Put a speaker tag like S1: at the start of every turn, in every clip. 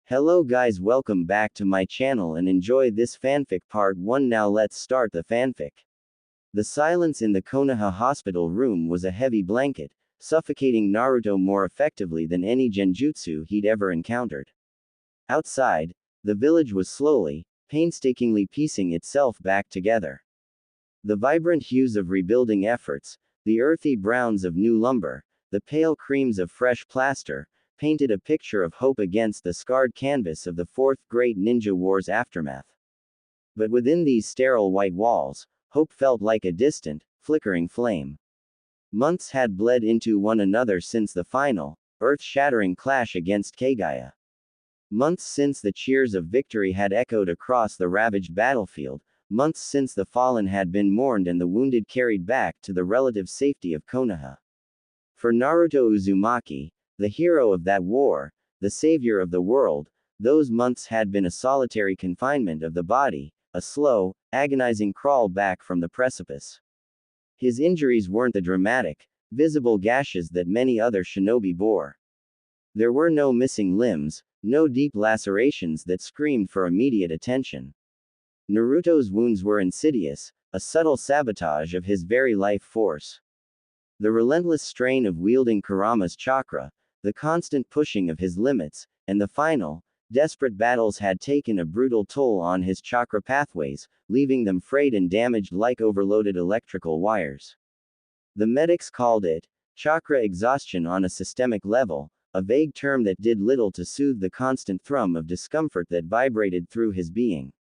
S1: Hello guys, welcome back to my channel and enjoy this fanfic part 1. Now let's start the fanfic. The silence in the Konoha hospital room was a heavy blanket, suffocating Naruto more effectively than any genjutsu he'd ever encountered. Outside, the village was slowly, painstakingly piecing itself back together. The vibrant hues of rebuilding efforts, the earthy browns of new lumber, the pale creams of fresh plaster, painted a picture of hope against the scarred canvas of the Fourth Great Ninja War's aftermath. But within these sterile white walls, hope felt like a distant, flickering flame. Months had bled into one another since the final, earth-shattering clash against Kagaya. Months since the cheers of victory had echoed across the ravaged battlefield, months since the fallen had been mourned and the wounded carried back to the relative safety of Konoha. For Naruto Uzumaki, the hero of that war, the savior of the world, those months had been a solitary confinement of the body, a slow, agonizing crawl back from the precipice. His injuries weren't the dramatic, visible gashes that many other shinobi bore. There were no missing limbs, no deep lacerations that screamed for immediate attention. Naruto's wounds were insidious, a subtle sabotage of his very life force. The relentless strain of wielding Kurama's chakra, the constant pushing of his limits, and the final, desperate battles had taken a brutal toll on his chakra pathways, leaving them frayed and damaged like overloaded electrical wires. The medics called it chakra exhaustion on a systemic level, a vague term that did little to soothe the constant thrum of discomfort that vibrated through his being.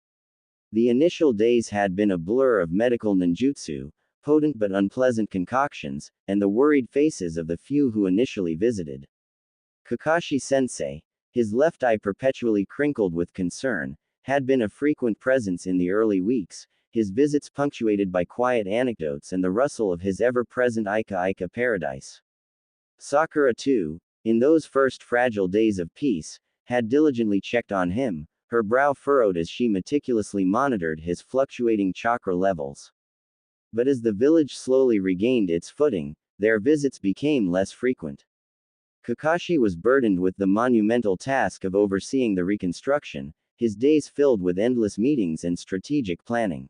S1: The initial days had been a blur of medical ninjutsu, potent but unpleasant concoctions, and the worried faces of the few who initially visited. Kakashi-sensei, his left eye perpetually crinkled with concern, had been a frequent presence in the early weeks, his visits punctuated by quiet anecdotes and the rustle of his ever-present Ika paradise. Sakura too, in those first fragile days of peace, had diligently checked on him, her brow furrowed as she meticulously monitored his fluctuating chakra levels. But as the village slowly regained its footing, their visits became less frequent. Kakashi was burdened with the monumental task of overseeing the reconstruction, his days filled with endless meetings and strategic planning.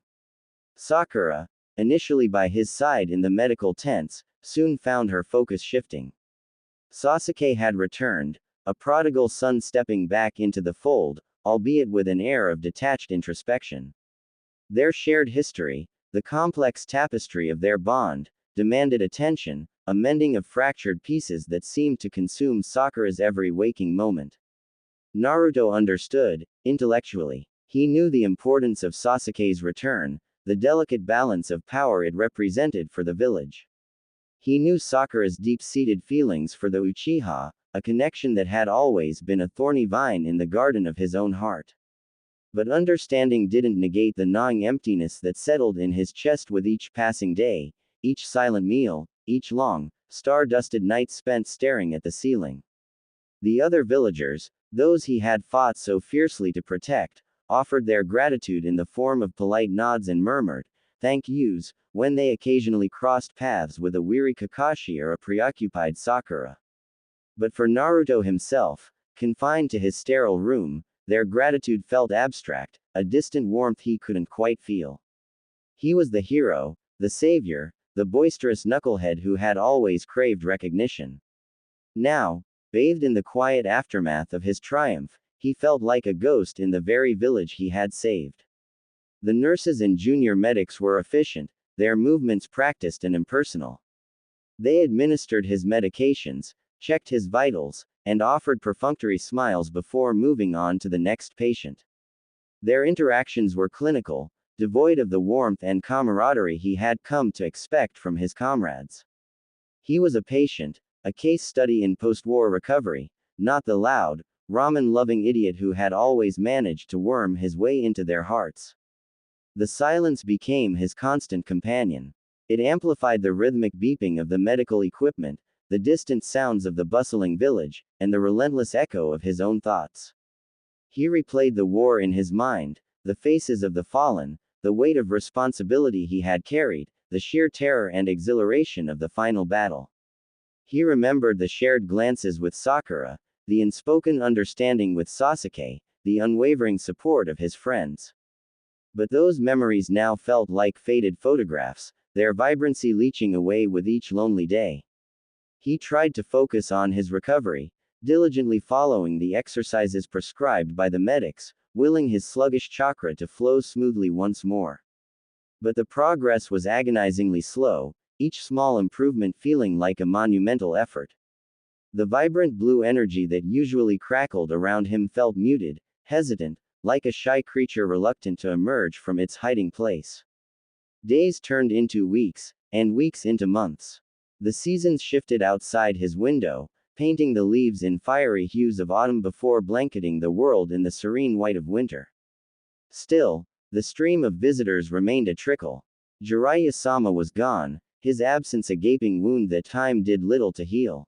S1: Sakura, initially by his side in the medical tents, soon found her focus shifting. Sasuke had returned, a prodigal son stepping back into the fold, albeit with an air of detached introspection. Their shared history, the complex tapestry of their bond, demanded attention, a mending of fractured pieces that seemed to consume Sakura's every waking moment. Naruto understood, intellectually. He knew the importance of Sasuke's return, the delicate balance of power it represented for the village. He knew Sakura's deep-seated feelings for the Uchiha, a connection that had always been a thorny vine in the garden of his own heart. But understanding didn't negate the gnawing emptiness that settled in his chest with each passing day, each silent meal, each long, star-dusted night spent staring at the ceiling. The other villagers, those he had fought so fiercely to protect, offered their gratitude in the form of polite nods and murmured, "thank yous," when they occasionally crossed paths with a weary Kakashi or a preoccupied Sakura. But for Naruto himself, confined to his sterile room, their gratitude felt abstract, a distant warmth he couldn't quite feel. He was the hero, the savior, the boisterous knucklehead who had always craved recognition. Now, bathed in the quiet aftermath of his triumph, he felt like a ghost in the very village he had saved. The nurses and junior medics were efficient, their movements practiced and impersonal. They administered his medications, checked his vitals, and offered perfunctory smiles before moving on to the next patient. Their interactions were clinical, devoid of the warmth and camaraderie he had come to expect from his comrades. He was a patient, a case study in post-war recovery, not the loud, ramen-loving idiot who had always managed to worm his way into their hearts. The silence became his constant companion. It amplified the rhythmic beeping of the medical equipment, the distant sounds of the bustling village, and the relentless echo of his own thoughts. He replayed the war in his mind, the faces of the fallen, the weight of responsibility he had carried, the sheer terror and exhilaration of the final battle. He remembered the shared glances with Sakura, the unspoken understanding with Sasuke, the unwavering support of his friends. But those memories now felt like faded photographs, their vibrancy leaching away with each lonely day. He tried to focus on his recovery, diligently following the exercises prescribed by the medics, willing his sluggish chakra to flow smoothly once more. But the progress was agonizingly slow, each small improvement feeling like a monumental effort. The vibrant blue energy that usually crackled around him felt muted, hesitant, like a shy creature reluctant to emerge from its hiding place. Days turned into weeks, and weeks into months. The seasons shifted outside his window, painting the leaves in fiery hues of autumn before blanketing the world in the serene white of winter. Still, the stream of visitors remained a trickle. Jiraiya-sama was gone, his absence a gaping wound that time did little to heal.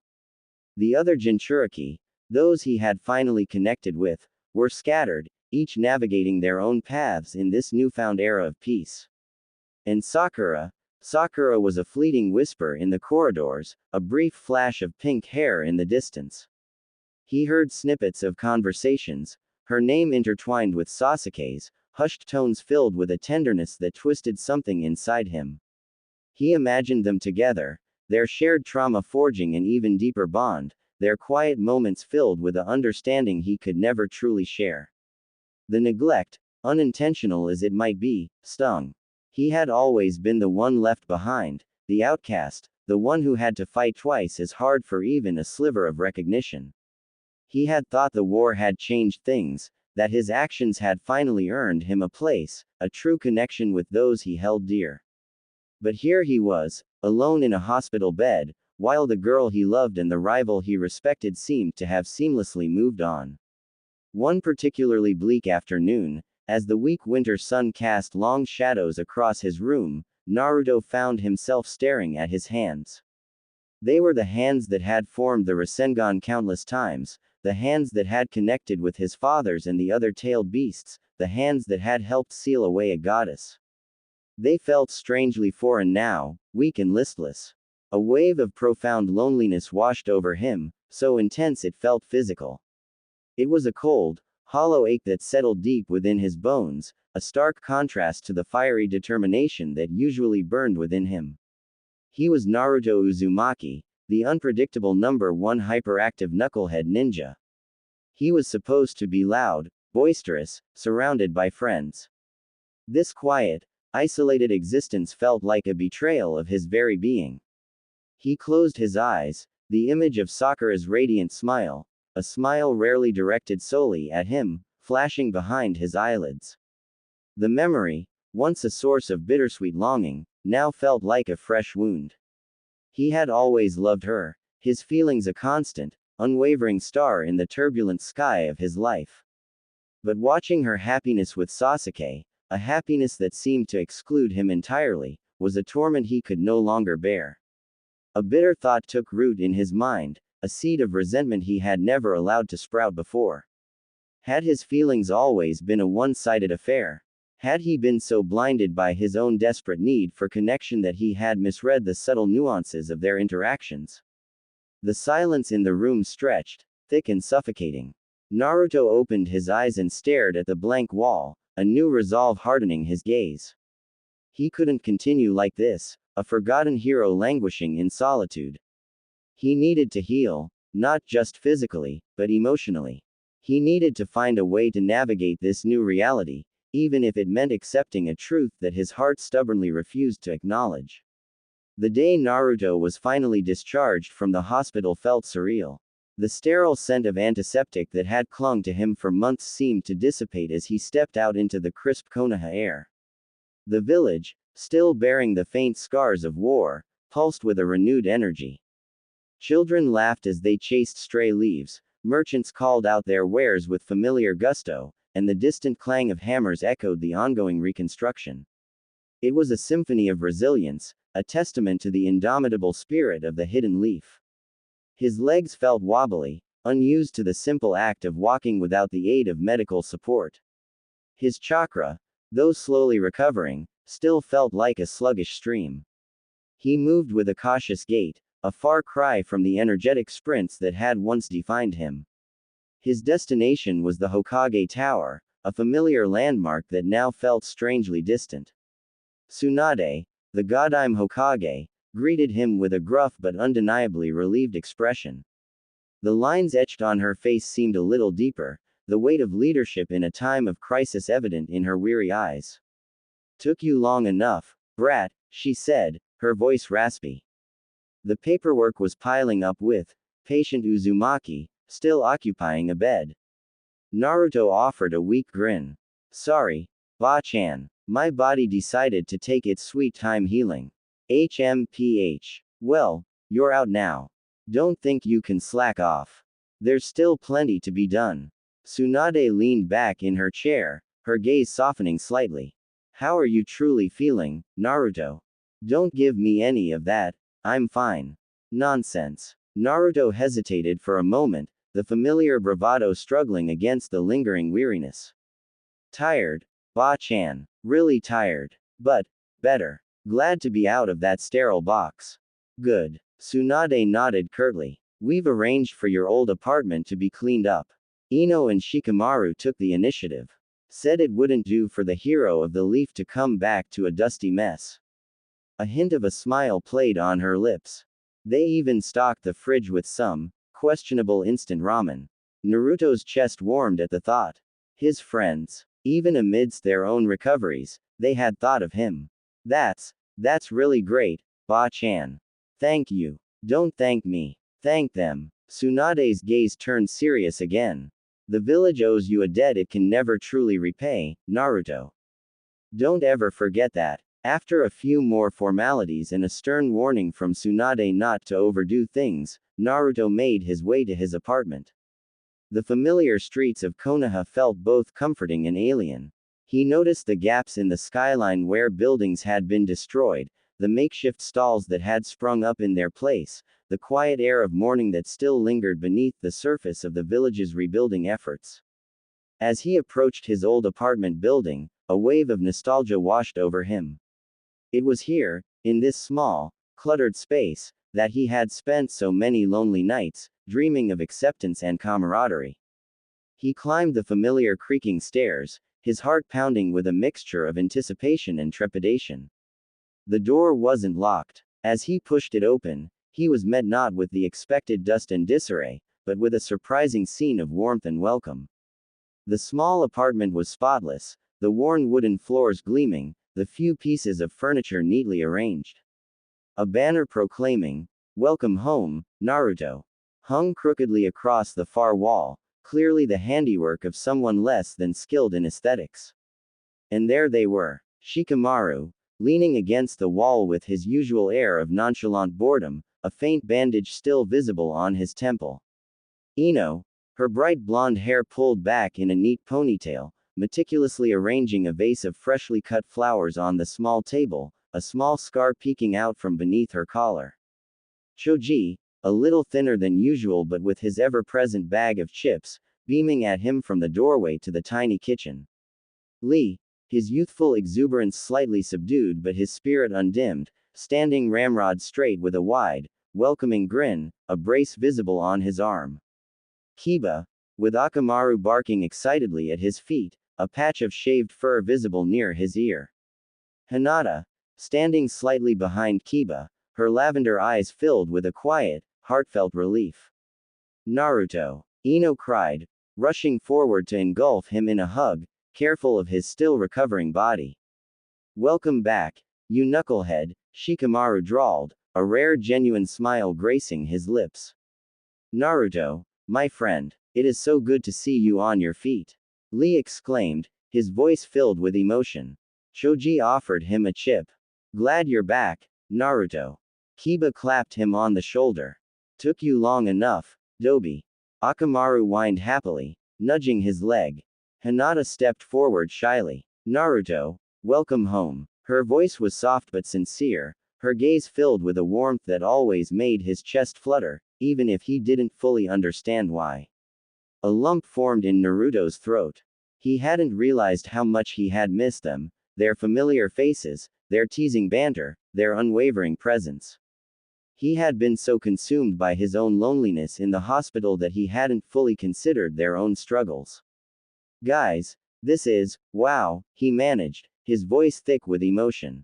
S1: The other Jinchuriki, those he had finally connected with, were scattered, each navigating their own paths in this newfound era of peace. And Sakura was a fleeting whisper in the corridors, a brief flash of pink hair in the distance. He heard snippets of conversations, her name intertwined with Sasuke's, hushed tones filled with a tenderness that twisted something inside him. He imagined them together, their shared trauma forging an even deeper bond, their quiet moments filled with an understanding he could never truly share. The neglect, unintentional as it might be, stung. He had always been the one left behind, the outcast, the one who had to fight twice as hard for even a sliver of recognition. He had thought the war had changed things, that his actions had finally earned him a place, a true connection with those he held dear. But here he was, alone in a hospital bed, while the girl he loved and the rival he respected seemed to have seamlessly moved on. One particularly bleak afternoon, as the weak winter sun cast long shadows across his room, Naruto found himself staring at his hands. They were the hands that had formed the Rasengan countless times, the hands that had connected with his fathers and the other tailed beasts, the hands that had helped seal away a goddess. They felt strangely foreign now, weak and listless. A wave of profound loneliness washed over him, so intense it felt physical. It was a cold, hollow ache that settled deep within his bones, a stark contrast to the fiery determination that usually burned within him. He was Naruto Uzumaki, the unpredictable #1 hyperactive knucklehead ninja. He was supposed to be loud, boisterous, surrounded by friends. This quiet, isolated existence felt like a betrayal of his very being. He closed his eyes, the image of Sakura's radiant smile, a smile rarely directed solely at him, flashing behind his eyelids. The memory, once a source of bittersweet longing, now felt like a fresh wound. He had always loved her, his feelings a constant, unwavering star in the turbulent sky of his life. But watching her happiness with Sasuke, a happiness that seemed to exclude him entirely, was a torment he could no longer bear. A bitter thought took root in his mind, a seed of resentment he had never allowed to sprout before. Had his feelings always been a one-sided affair? Had he been so blinded by his own desperate need for connection that he had misread the subtle nuances of their interactions? The silence in the room stretched, thick and suffocating. Naruto opened his eyes and stared at the blank wall, a new resolve hardening his gaze. He couldn't continue like this, a forgotten hero languishing in solitude. He needed to heal, not just physically, but emotionally. He needed to find a way to navigate this new reality, even if it meant accepting a truth that his heart stubbornly refused to acknowledge. The day Naruto was finally discharged from the hospital felt surreal. The sterile scent of antiseptic that had clung to him for months seemed to dissipate as he stepped out into the crisp Konoha air. The village, still bearing the faint scars of war, pulsed with a renewed energy. Children laughed as they chased stray leaves, merchants called out their wares with familiar gusto, and the distant clang of hammers echoed the ongoing reconstruction. It was a symphony of resilience, a testament to the indomitable spirit of the hidden leaf. His legs felt wobbly, unused to the simple act of walking without the aid of medical support. His chakra, though slowly recovering, still felt like a sluggish stream. He moved with a cautious gait, a far cry from the energetic sprints that had once defined him. His destination was the Hokage Tower, a familiar landmark that now felt strangely distant. Tsunade, the Godime Hokage, greeted him with a gruff but undeniably relieved expression. The lines etched on her face seemed a little deeper, the weight of leadership in a time of crisis evident in her weary eyes. "Took you long enough, brat," she said, her voice raspy. The paperwork was piling up with patient Uzumaki, still occupying a bed. Naruto offered a weak grin. "Sorry, Ba-chan. My body decided to take its sweet time healing. HMPH. Well, you're out now. Don't think you can slack off. There's still plenty to be done." Tsunade leaned back in her chair, her gaze softening slightly. "How are you truly feeling, Naruto? Don't give me any of that. I'm fine." "Nonsense." Naruto hesitated for a moment, the familiar bravado struggling against the lingering weariness. "Tired, Ba-chan. Really tired. But, better. Glad to be out of that sterile box." "Good." Tsunade nodded curtly. "We've arranged for your old apartment to be cleaned up. Ino and Shikamaru took the initiative. Said it wouldn't do for the hero of the leaf to come back to a dusty mess." A hint of a smile played on her lips. "They even stocked the fridge with some questionable instant ramen." Naruto's chest warmed at the thought. His friends. Even amidst their own recoveries, they had thought of him. That's really great, Ba-chan. Thank you. Don't thank me. Thank them." Tsunade's gaze turned serious again. "The village owes you a debt it can never truly repay, Naruto. Don't ever forget that." After a few more formalities and a stern warning from Tsunade not to overdo things, Naruto made his way to his apartment. The familiar streets of Konoha felt both comforting and alien. He noticed the gaps in the skyline where buildings had been destroyed, the makeshift stalls that had sprung up in their place, the quiet air of morning that still lingered beneath the surface of the village's rebuilding efforts. As he approached his old apartment building, a wave of nostalgia washed over him. It was here, in this small, cluttered space, that he had spent so many lonely nights, dreaming of acceptance and camaraderie. He climbed the familiar creaking stairs, his heart pounding with a mixture of anticipation and trepidation. The door wasn't locked. As he pushed it open, he was met not with the expected dust and disarray, but with a surprising scene of warmth and welcome. The small apartment was spotless, the worn wooden floors gleaming, the few pieces of furniture neatly arranged. A banner proclaiming, "Welcome home, Naruto," hung crookedly across the far wall, clearly the handiwork of someone less than skilled in aesthetics. And there they were, Shikamaru, leaning against the wall with his usual air of nonchalant boredom, a faint bandage still visible on his temple. Ino, her bright blonde hair pulled back in a neat ponytail, meticulously arranging a vase of freshly cut flowers on the small table, a small scar peeking out from beneath her collar. Choji, a little thinner than usual but with his ever-present bag of chips, beaming at him from the doorway to the tiny kitchen. Lee, his youthful exuberance slightly subdued but his spirit undimmed, standing ramrod straight with a wide, welcoming grin, a brace visible on his arm. Kiba, with Akamaru barking excitedly at his feet, a patch of shaved fur visible near his ear. Hinata, standing slightly behind Kiba, her lavender eyes filled with a quiet, heartfelt relief. "Naruto!" Ino cried, rushing forward to engulf him in a hug, careful of his still recovering body. "Welcome back, you knucklehead," Shikamaru drawled, a rare genuine smile gracing his lips. "Naruto, my friend, it is so good to see you on your feet," Lee exclaimed, his voice filled with emotion. Choji offered him a chip. "Glad you're back, Naruto." Kiba clapped him on the shoulder. "Took you long enough, Dobi." Akamaru whined happily, nudging his leg. Hinata stepped forward shyly. "Naruto, welcome home." Her voice was soft but sincere, her gaze filled with a warmth that always made his chest flutter, even if he didn't fully understand why. A lump formed in Naruto's throat. He hadn't realized how much he had missed them, their familiar faces, their teasing banter, their unwavering presence. He had been so consumed by his own loneliness in the hospital that he hadn't fully considered their own struggles. Guys, this is, wow, he managed, his voice thick with emotion.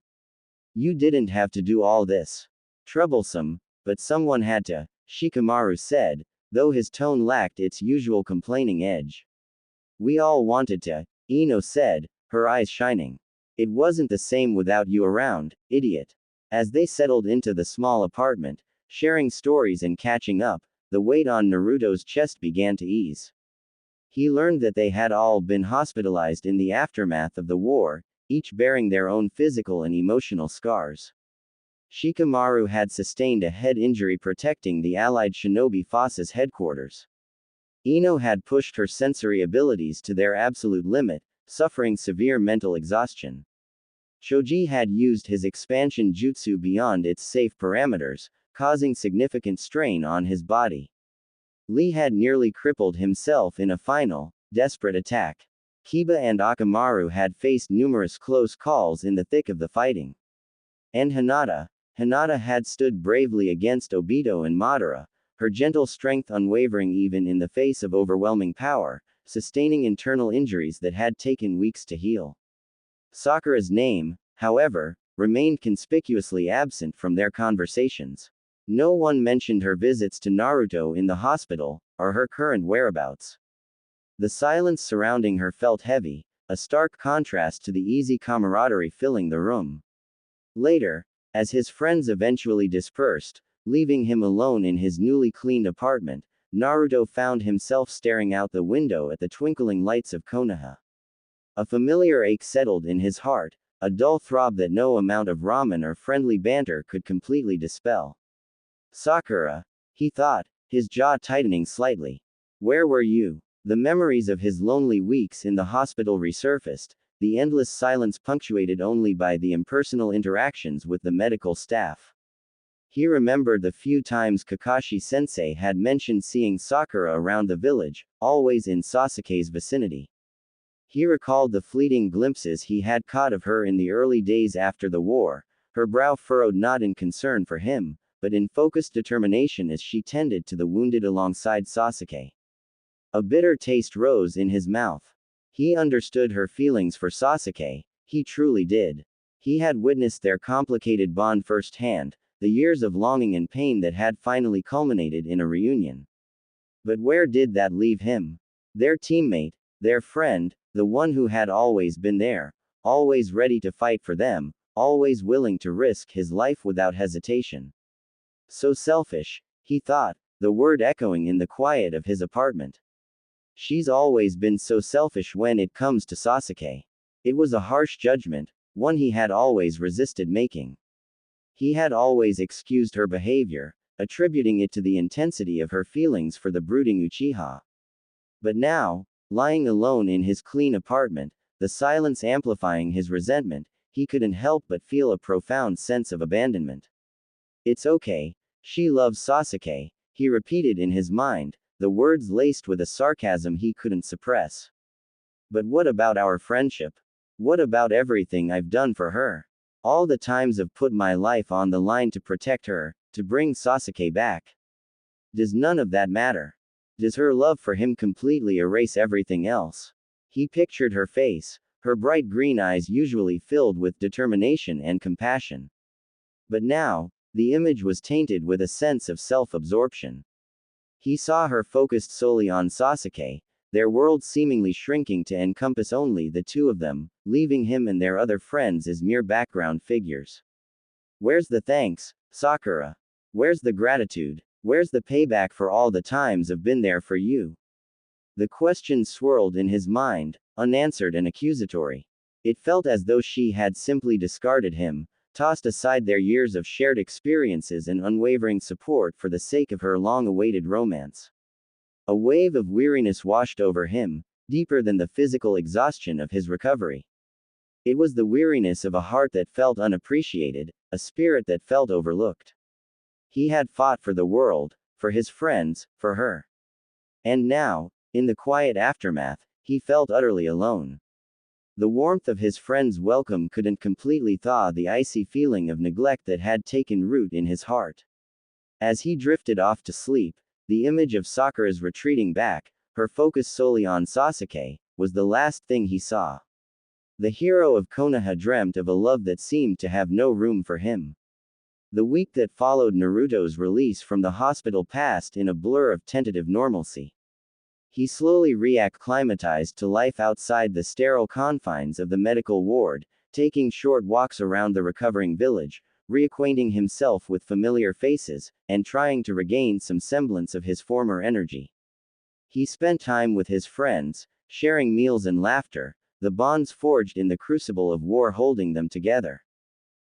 S1: You didn't have to do all this. Troublesome, but someone had to, Shikamaru said, though his tone lacked its usual complaining edge. We all wanted to, Ino said, her eyes shining. It wasn't the same without you around, idiot. As they settled into the small apartment, sharing stories and catching up, the weight on Naruto's chest began to ease. He learned that they had all been hospitalized in the aftermath of the war, each bearing their own physical and emotional scars. Shikamaru had sustained a head injury protecting the allied shinobi Foss's headquarters. Ino had pushed her sensory abilities to their absolute limit, suffering severe mental exhaustion. Shoji had used his expansion jutsu beyond its safe parameters, causing significant strain on his body. Lee had nearly crippled himself in a final, desperate attack. Kiba and Akamaru had faced numerous close calls in the thick of the fighting. And Hinata had stood bravely against Obito and Madara, her gentle strength unwavering even in the face of overwhelming power, sustaining internal injuries that had taken weeks to heal. Sakura's name, however, remained conspicuously absent from their conversations. No one mentioned her visits to Naruto in the hospital, or her current whereabouts. The silence surrounding her felt heavy, a stark contrast to the easy camaraderie filling the room. Later, as his friends eventually dispersed, leaving him alone in his newly cleaned apartment, Naruto found himself staring out the window at the twinkling lights of Konoha. A familiar ache settled in his heart, a dull throb that no amount of ramen or friendly banter could completely dispel. Sakura, he thought, his jaw tightening slightly. Where were you? The memories of his lonely weeks in the hospital resurfaced, the endless silence punctuated only by the impersonal interactions with the medical staff. He remembered the few times Kakashi-sensei had mentioned seeing Sakura around the village, always in Sasuke's vicinity. He recalled the fleeting glimpses he had caught of her in the early days after the war, her brow furrowed not in concern for him, but in focused determination as she tended to the wounded alongside Sasuke. A bitter taste rose in his mouth. He understood her feelings for Sasuke, he truly did. He had witnessed their complicated bond firsthand, the years of longing and pain that had finally culminated in a reunion. But where did that leave him? Their teammate, their friend, the one who had always been there, always ready to fight for them, always willing to risk his life without hesitation. So selfish, he thought, the word echoing in the quiet of his apartment. She's always been so selfish when it comes to Sasuke. It was a harsh judgment, one he had always resisted making. He had always excused her behavior, attributing it to the intensity of her feelings for the brooding Uchiha. But now, lying alone in his clean apartment, the silence amplifying his resentment, he couldn't help but feel a profound sense of abandonment. It's okay, she loves Sasuke, he repeated in his mind, the words laced with a sarcasm he couldn't suppress. But what about our friendship? What about everything I've done for her? All the times I've put my life on the line to protect her, to bring Sasuke back. Does none of that matter? Does her love for him completely erase everything else? He pictured her face, her bright green eyes usually filled with determination and compassion. But now, the image was tainted with a sense of self-absorption. He saw her focused solely on Sasuke, their world seemingly shrinking to encompass only the two of them, leaving him and their other friends as mere background figures. Where's the thanks, Sakura? Where's the gratitude? Where's the payback for all the times I've been there for you? The question swirled in his mind, unanswered and accusatory. It felt as though she had simply discarded him, tossed aside their years of shared experiences and unwavering support for the sake of her long-awaited romance. A wave of weariness washed over him, deeper than the physical exhaustion of his recovery. It was the weariness of a heart that felt unappreciated, a spirit that felt overlooked. He had fought for the world, for his friends, for her. And now, in the quiet aftermath, he felt utterly alone. The warmth of his friend's welcome couldn't completely thaw the icy feeling of neglect that had taken root in his heart. As he drifted off to sleep, the image of Sakura's retreating back, her focus solely on Sasuke, was the last thing he saw. The hero of Konoha dreamt of a love that seemed to have no room for him. The week that followed Naruto's release from the hospital passed in a blur of tentative normalcy. He slowly reacclimatized to life outside the sterile confines of the medical ward, taking short walks around the recovering village, reacquainting himself with familiar faces, and trying to regain some semblance of his former energy. He spent time with his friends, sharing meals and laughter, the bonds forged in the crucible of war holding them together.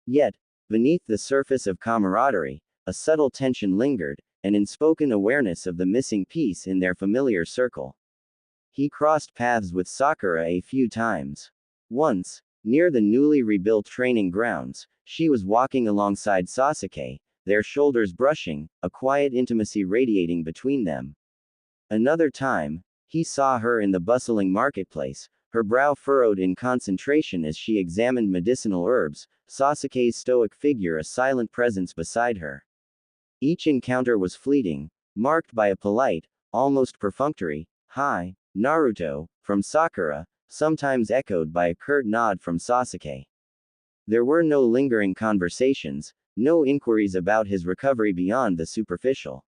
S1: Yet, beneath the surface of camaraderie, a subtle tension lingered, an unspoken awareness of the missing piece in their familiar circle. He crossed paths with Sakura a few times. Once, near the newly rebuilt training grounds, she was walking alongside Sasuke, their shoulders brushing, a quiet intimacy radiating between them. Another time, he saw her in the bustling marketplace, her brow furrowed in concentration as she examined medicinal herbs, Sasuke's stoic figure a silent presence beside her. Each encounter was fleeting, marked by a polite, almost perfunctory, "Hi, Naruto," from Sakura, sometimes echoed by a curt nod from Sasuke. There were no lingering conversations, no inquiries about his recovery beyond the superficial.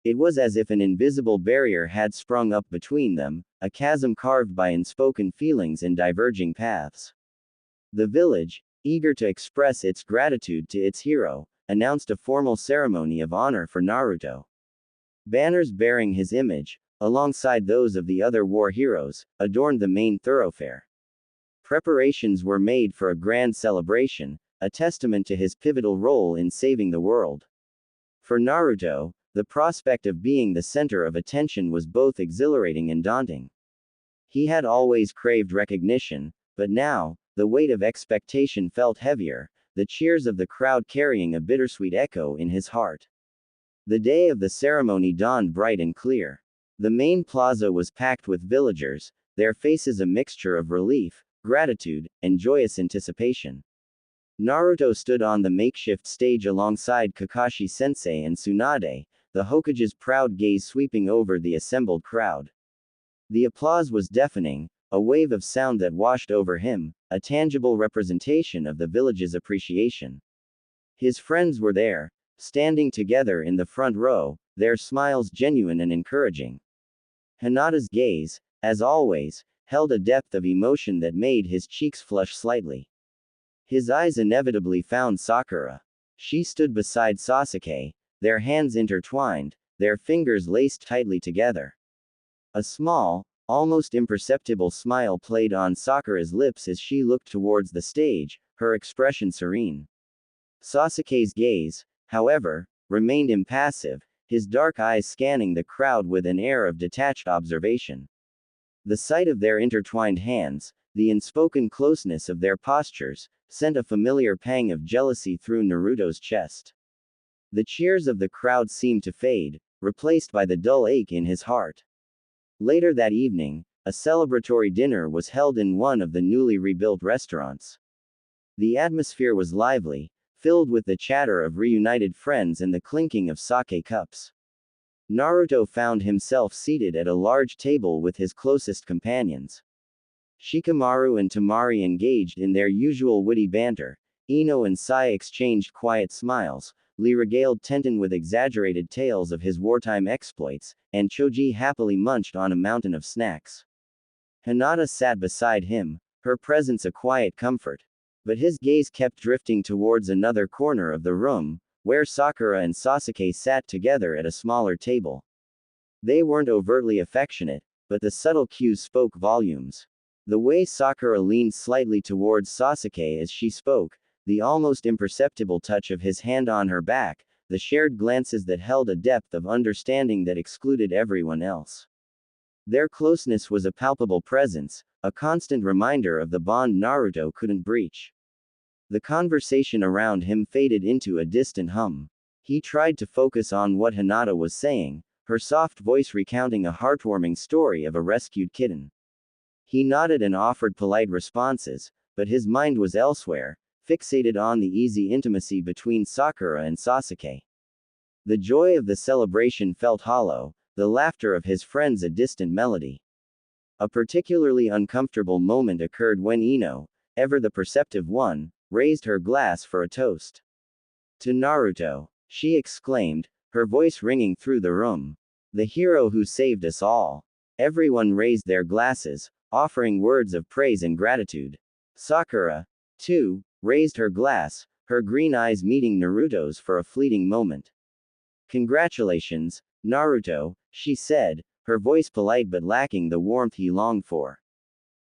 S1: It was as if an invisible barrier had sprung up between them, a chasm carved by unspoken feelings and diverging paths. The village, eager to express its gratitude to its hero, announced a formal ceremony of honor for Naruto. Banners bearing his image, alongside those of the other war heroes, adorned the main thoroughfare. Preparations were made for a grand celebration, a testament to his pivotal role in saving the world. For Naruto, the prospect of being the center of attention was both exhilarating and daunting. He had always craved recognition, but now, the weight of expectation felt heavier, the cheers of the crowd carrying a bittersweet echo in his heart. The day of the ceremony dawned bright and clear. The main plaza was packed with villagers, their faces a mixture of relief, gratitude, and joyous anticipation. Naruto stood on the makeshift stage alongside Kakashi-sensei and Tsunade, the Hokage's proud gaze sweeping over the assembled crowd. The applause was deafening, a wave of sound that washed over him, a tangible representation of the village's appreciation. His friends were there, standing together in the front row, their smiles genuine and encouraging. Hinata's gaze, as always, held a depth of emotion that made his cheeks flush slightly. His eyes inevitably found Sakura. She stood beside Sasuke, their hands intertwined, their fingers laced tightly together. A small, almost imperceptible smile played on Sakura's lips as she looked towards the stage, her expression serene. Sasuke's gaze, however, remained impassive, his dark eyes scanning the crowd with an air of detached observation. The sight of their intertwined hands, the unspoken closeness of their postures, sent a familiar pang of jealousy through Naruto's chest. The cheers of the crowd seemed to fade, replaced by the dull ache in his heart. Later that evening, a celebratory dinner was held in one of the newly rebuilt restaurants. The atmosphere was lively, filled with the chatter of reunited friends and the clinking of sake cups. Naruto found himself seated at a large table with his closest companions. Shikamaru and Temari engaged in their usual witty banter, Ino and Sai exchanged quiet smiles, Lee regaled Tenten with exaggerated tales of his wartime exploits, and Choji happily munched on a mountain of snacks. Hinata sat beside him, her presence a quiet comfort. But his gaze kept drifting towards another corner of the room, where Sakura and Sasuke sat together at a smaller table. They weren't overtly affectionate, but the subtle cues spoke volumes. The way Sakura leaned slightly towards Sasuke as she spoke, the almost imperceptible touch of his hand on her back, the shared glances that held a depth of understanding that excluded everyone else. Their closeness was a palpable presence, a constant reminder of the bond Naruto couldn't breach. The conversation around him faded into a distant hum. He tried to focus on what Hinata was saying, her soft voice recounting a heartwarming story of a rescued kitten. He nodded and offered polite responses, but his mind was elsewhere, fixated on the easy intimacy between Sakura and Sasuke. The joy of the celebration felt hollow, the laughter of his friends a distant melody. A particularly uncomfortable moment occurred when Ino, ever the perceptive one, raised her glass for a toast. To Naruto, she exclaimed, her voice ringing through the room. The hero who saved us all. Everyone raised their glasses, offering words of praise and gratitude. Sakura, too, raised her glass, her green eyes meeting Naruto's for a fleeting moment. Congratulations, Naruto, she said, her voice polite but lacking the warmth he longed for.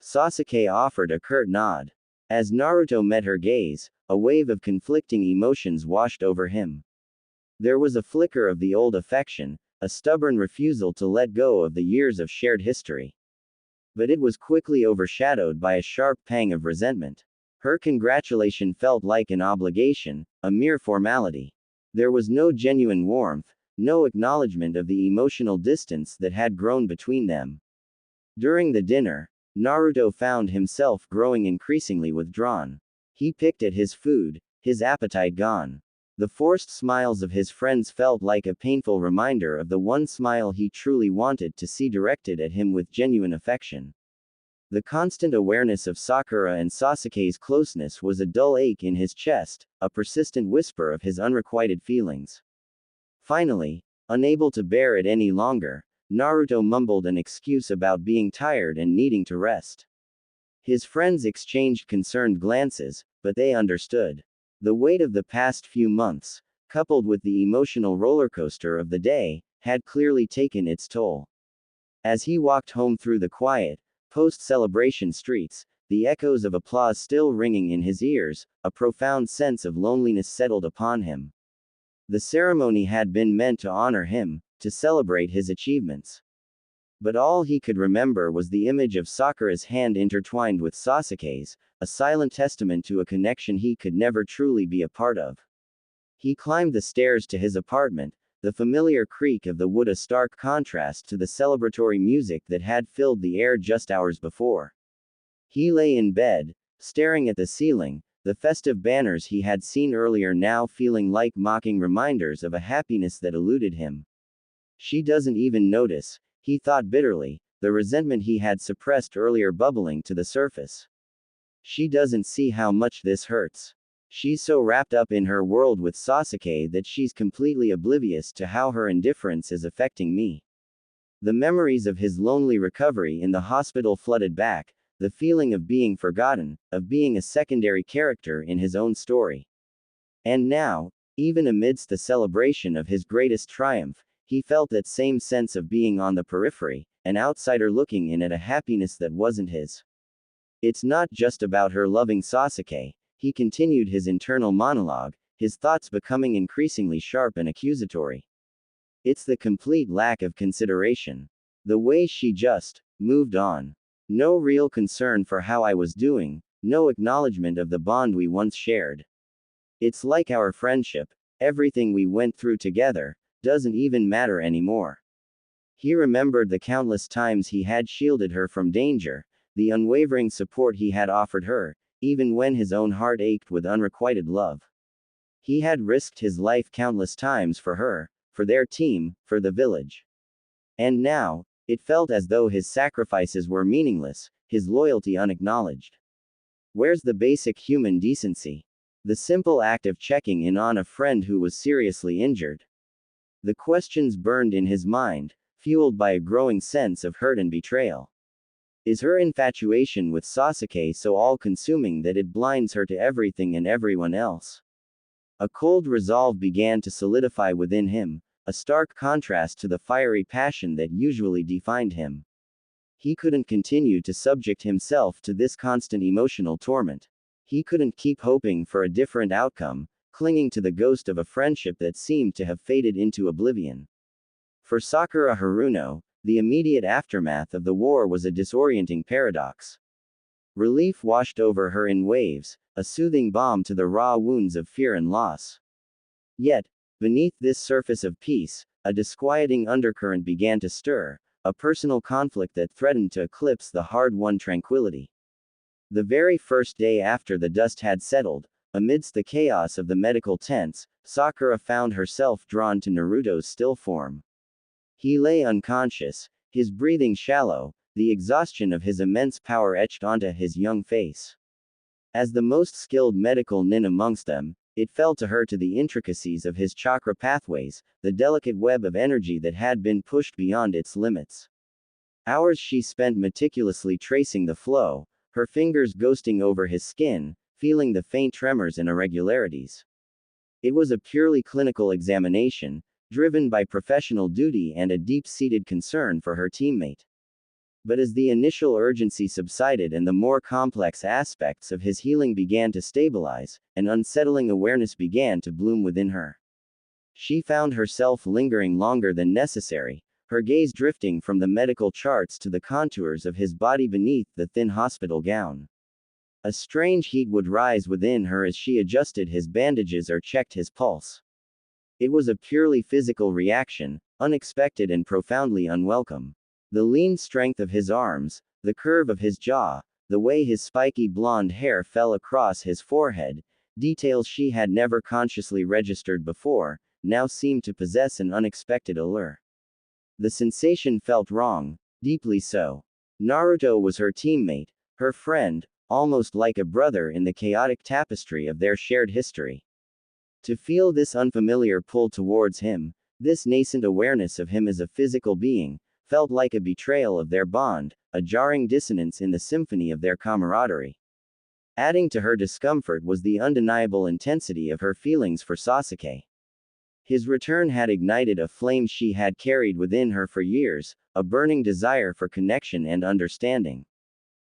S1: Sasuke offered a curt nod. As Naruto met her gaze, a wave of conflicting emotions washed over him. There was a flicker of the old affection, a stubborn refusal to let go of the years of shared history. But it was quickly overshadowed by a sharp pang of resentment. Her congratulation felt like an obligation, a mere formality. There was no genuine warmth, no acknowledgement of the emotional distance that had grown between them. During the dinner, Naruto found himself growing increasingly withdrawn. He picked at his food, his appetite gone. The forced smiles of his friends felt like a painful reminder of the one smile he truly wanted to see directed at him with genuine affection. The constant awareness of Sakura and Sasuke's closeness was a dull ache in his chest, a persistent whisper of his unrequited feelings. Finally, unable to bear it any longer, Naruto mumbled an excuse about being tired and needing to rest. His friends exchanged concerned glances, but they understood. The weight of the past few months, coupled with the emotional rollercoaster of the day, had clearly taken its toll. As he walked home through the quiet, post-celebration streets, the echoes of applause still ringing in his ears, a profound sense of loneliness settled upon him. The ceremony had been meant to honor him, to celebrate his achievements. But all he could remember was the image of Sakura's hand intertwined with Sasuke's, a silent testament to a connection he could never truly be a part of. He climbed the stairs to his apartment, the familiar creak of the wood a stark contrast to the celebratory music that had filled the air just hours before. He lay in bed, staring at the ceiling, the festive banners he had seen earlier now feeling like mocking reminders of a happiness that eluded him. She doesn't even notice, he thought bitterly, the resentment he had suppressed earlier bubbling to the surface. She doesn't see how much this hurts. She's so wrapped up in her world with Sasuke that she's completely oblivious to how her indifference is affecting me. The memories of his lonely recovery in the hospital flooded back, the feeling of being forgotten, of being a secondary character in his own story. And now, even amidst the celebration of his greatest triumph, he felt that same sense of being on the periphery, an outsider looking in at a happiness that wasn't his. It's not just about her loving Sasuke, he continued his internal monologue, his thoughts becoming increasingly sharp and accusatory. It's the complete lack of consideration. The way she just moved on. No real concern for how I was doing, no acknowledgement of the bond we once shared. It's like our friendship, everything we went through together, doesn't even matter anymore. He remembered the countless times he had shielded her from danger, the unwavering support he had offered her, even when his own heart ached with unrequited love. He had risked his life countless times for her, for their team, for the village. And now, it felt as though his sacrifices were meaningless, his loyalty unacknowledged. Where's the basic human decency? The simple act of checking in on a friend who was seriously injured. The questions burned in his mind, fueled by a growing sense of hurt and betrayal. Is her infatuation with Sasuke so all-consuming that it blinds her to everything and everyone else? A cold resolve began to solidify within him, a stark contrast to the fiery passion that usually defined him. He couldn't continue to subject himself to this constant emotional torment. He couldn't keep hoping for a different outcome, clinging to the ghost of a friendship that seemed to have faded into oblivion. For Sakura Haruno, the immediate aftermath of the war was a disorienting paradox. Relief washed over her in waves, a soothing balm to the raw wounds of fear and loss. Yet, beneath this surface of peace, a disquieting undercurrent began to stir, a personal conflict that threatened to eclipse the hard-won tranquility. The very first day after the dust had settled, Amidst the chaos of the medical tents, Sakura found herself drawn to Naruto's still form. He lay unconscious, his breathing shallow, the exhaustion of his immense power etched onto his young face. As the most skilled medical nin amongst them, it fell to her to the intricacies of his chakra pathways, the delicate web of energy that had been pushed beyond its limits. Hours she spent meticulously tracing the flow, her fingers ghosting over his skin, feeling the faint tremors and irregularities. It was a purely clinical examination, driven by professional duty and a deep-seated concern for her teammate. But as the initial urgency subsided and the more complex aspects of his healing began to stabilize, an unsettling awareness began to bloom within her. She found herself lingering longer than necessary, her gaze drifting from the medical charts to the contours of his body beneath the thin hospital gown. A strange heat would rise within her as she adjusted his bandages or checked his pulse. It was a purely physical reaction, unexpected and profoundly unwelcome. The lean strength of his arms, the curve of his jaw, the way his spiky blonde hair fell across his forehead, details she had never consciously registered before, now seemed to possess an unexpected allure. The sensation felt wrong, deeply so. Naruto was her teammate, her friend, almost like a brother in the chaotic tapestry of their shared history. To feel this unfamiliar pull towards him, this nascent awareness of him as a physical being, felt like a betrayal of their bond, a jarring dissonance in the symphony of their camaraderie. Adding to her discomfort was the undeniable intensity of her feelings for Sasuke. His return had ignited a flame she had carried within her for years, a burning desire for connection and understanding.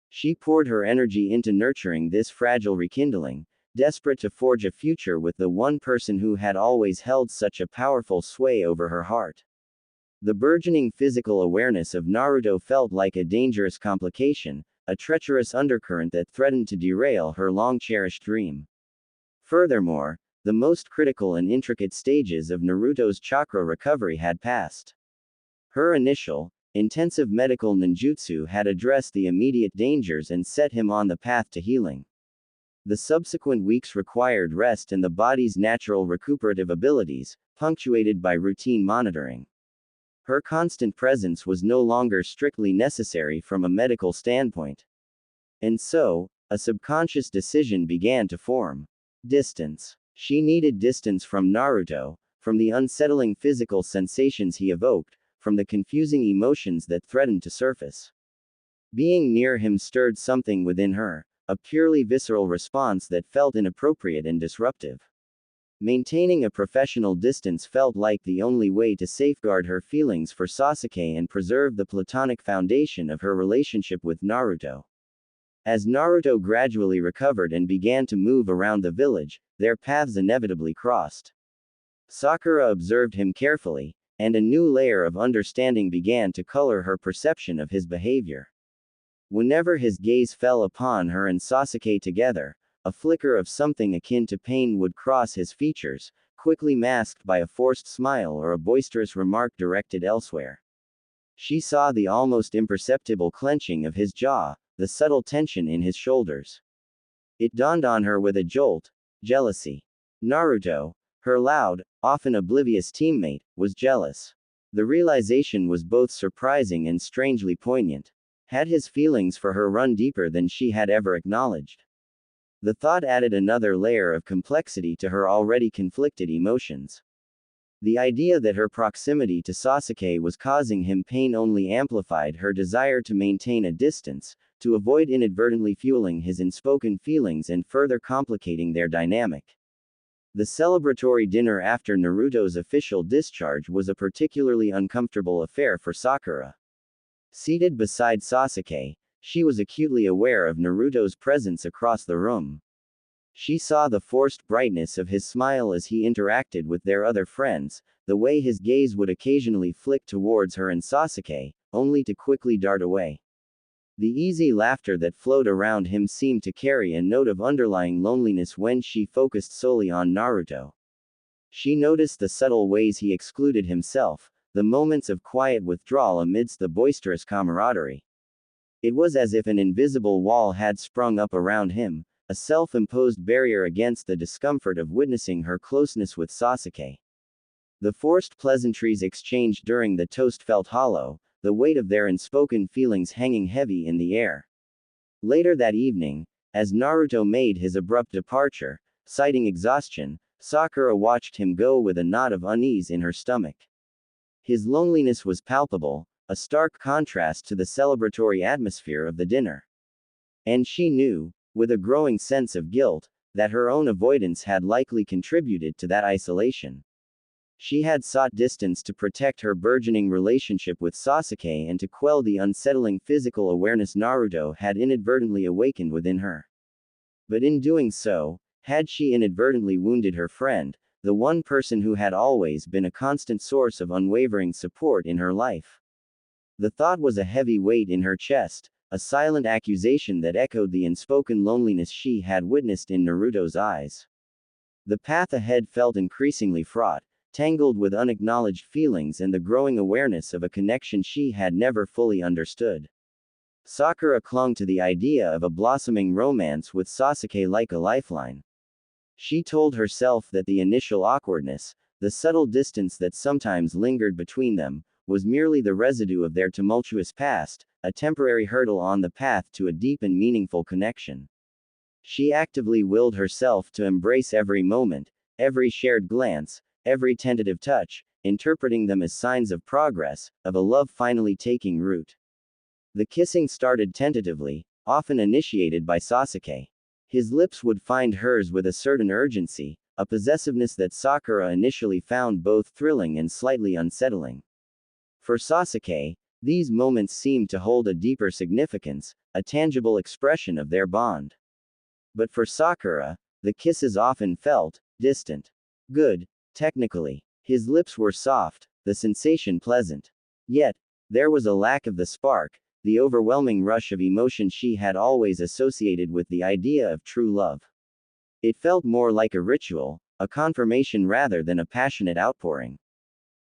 S1: She poured her energy into nurturing this fragile rekindling, desperate to forge a future with the one person who had always held such a powerful sway over her heart. The burgeoning physical awareness of Naruto felt like a dangerous complication, a treacherous undercurrent that threatened to derail her long-cherished dream. Furthermore, the most critical and intricate stages of Naruto's chakra recovery had passed. Her initial, intensive medical ninjutsu had addressed the immediate dangers and set him on the path to healing. The subsequent weeks required rest and the body's natural recuperative abilities, punctuated by routine monitoring. Her constant presence was no longer strictly necessary from a medical standpoint. And so, a subconscious decision began to form. Distance. She needed distance from Naruto, from the unsettling physical sensations he evoked, from the confusing emotions that threatened to surface. Being near him stirred something within her, a purely visceral response that felt inappropriate and disruptive. Maintaining a professional distance felt like the only way to safeguard her feelings for Sasuke and preserve the platonic foundation of her relationship with Naruto. As Naruto gradually recovered and began to move around the village, their paths inevitably crossed. Sakura observed him carefully, and a new layer of understanding began to color her perception of his behavior. Whenever his gaze fell upon her and Sasuke together, a flicker of something akin to pain would cross his features, quickly masked by a forced smile or a boisterous remark directed elsewhere. She saw the almost imperceptible clenching of his jaw, the subtle tension in his shoulders. It dawned on her with a jolt: jealousy. Naruto, her loud, often oblivious teammate, was jealous. The realization was both surprising and strangely poignant. Had his feelings for her run deeper than she had ever acknowledged? The thought added another layer of complexity to her already conflicted emotions. The idea that her proximity to Sasuke was causing him pain only amplified her desire to maintain a distance, to avoid inadvertently fueling his unspoken feelings and further complicating their dynamic. The celebratory dinner after Naruto's official discharge was a particularly uncomfortable affair for Sakura. Seated beside Sasuke, she was acutely aware of Naruto's presence across the room. She saw the forced brightness of his smile as he interacted with their other friends, the way his gaze would occasionally flick towards her and Sasuke, only to quickly dart away. The easy laughter that flowed around him seemed to carry a note of underlying loneliness when she focused solely on Naruto. She noticed the subtle ways he excluded himself, the moments of quiet withdrawal amidst the boisterous camaraderie. It was as if an invisible wall had sprung up around him, a self-imposed barrier against the discomfort of witnessing her closeness with Sasuke. The forced pleasantries exchanged during the toast felt hollow, the weight of their unspoken feelings hanging heavy in the air. Later that evening, as Naruto made his abrupt departure, citing exhaustion, Sakura watched him go with a knot of unease in her stomach. His loneliness was palpable, a stark contrast to the celebratory atmosphere of the dinner. And she knew, with a growing sense of guilt, that her own avoidance had likely contributed to that isolation. She had sought distance to protect her burgeoning relationship with Sasuke and to quell the unsettling physical awareness Naruto had inadvertently awakened within her. But in doing so, had she inadvertently wounded her friend, the one person who had always been a constant source of unwavering support in her life? The thought was a heavy weight in her chest, a silent accusation that echoed the unspoken loneliness she had witnessed in Naruto's eyes. The path ahead felt increasingly fraught, tangled with unacknowledged feelings and the growing awareness of a connection she had never fully understood. Sakura clung to the idea of a blossoming romance with Sasuke like a lifeline. She told herself that the initial awkwardness, the subtle distance that sometimes lingered between them, was merely the residue of their tumultuous past, a temporary hurdle on the path to a deep and meaningful connection. She actively willed herself to embrace every moment, every shared glance, every tentative touch, interpreting them as signs of progress, of a love finally taking root. The kissing started tentatively, often initiated by Sasuke. His lips would find hers with a certain urgency, a possessiveness that Sakura initially found both thrilling and slightly unsettling. For Sasuke, these moments seemed to hold a deeper significance, a tangible expression of their bond. But for Sakura, the kisses often felt distant. Good, technically. His lips were soft, the sensation pleasant. Yet, there was a lack of the spark, the overwhelming rush of emotion she had always associated with the idea of true love. It felt more like a ritual, a confirmation rather than a passionate outpouring.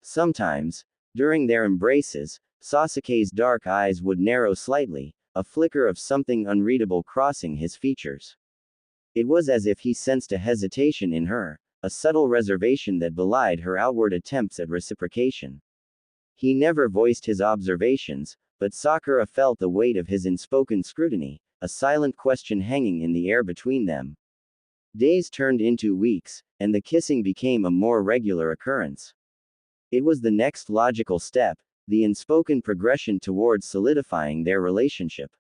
S1: Sometimes, during their embraces, Sasuke's dark eyes would narrow slightly, a flicker of something unreadable crossing his features. It was as if he sensed a hesitation in her, a subtle reservation that belied her outward attempts at reciprocation. He never voiced his observations, but Sakura felt the weight of his unspoken scrutiny, a silent question hanging in the air between them. Days turned into weeks, and the kissing became a more regular occurrence. It was the next logical step, the unspoken progression towards solidifying their relationship.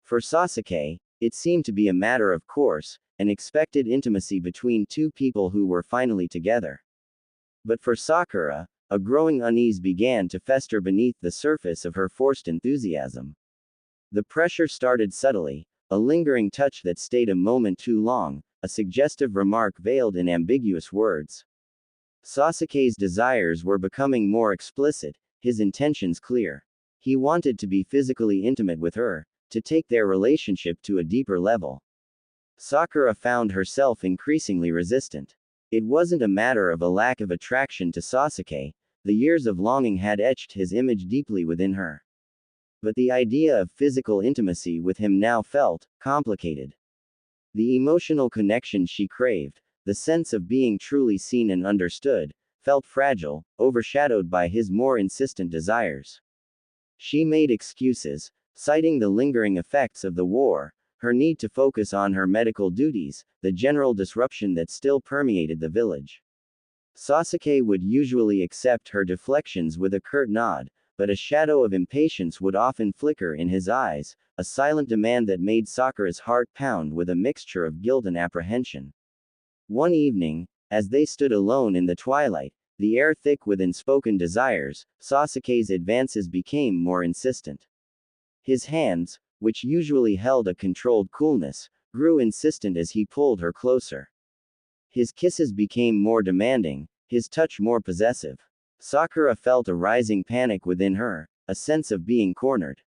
S1: For Sasuke, it seemed to be a matter of course, an expected intimacy between two people who were finally together. But for Sakura, a growing unease began to fester beneath the surface of her forced enthusiasm. The pressure started subtly, a lingering touch that stayed a moment too long, a suggestive remark veiled in ambiguous words. Sasuke's desires were becoming more explicit, his intentions clear. He wanted to be physically intimate with her, to take their relationship to a deeper level. Sakura found herself increasingly resistant. It wasn't a matter of a lack of attraction to Sasuke, the years of longing had etched his image deeply within her. But the idea of physical intimacy with him now felt complicated. The emotional connection she craved, the sense of being truly seen and understood, felt fragile, overshadowed by his more insistent desires. She made excuses, citing the lingering effects of the war, her need to focus on her medical duties, the general disruption that still permeated the village. Sasuke would usually accept her deflections with a curt nod, but a shadow of impatience would often flicker in his eyes, a silent demand that made Sakura's heart pound with a mixture of guilt and apprehension. One evening, as they stood alone in the twilight, the air thick with unspoken desires, Sasuke's advances became more insistent. His hands, which usually held a controlled coolness, grew insistent as he pulled her closer. His kisses became more demanding, his touch more possessive. Sakura felt a rising panic within her, a sense of being cornered.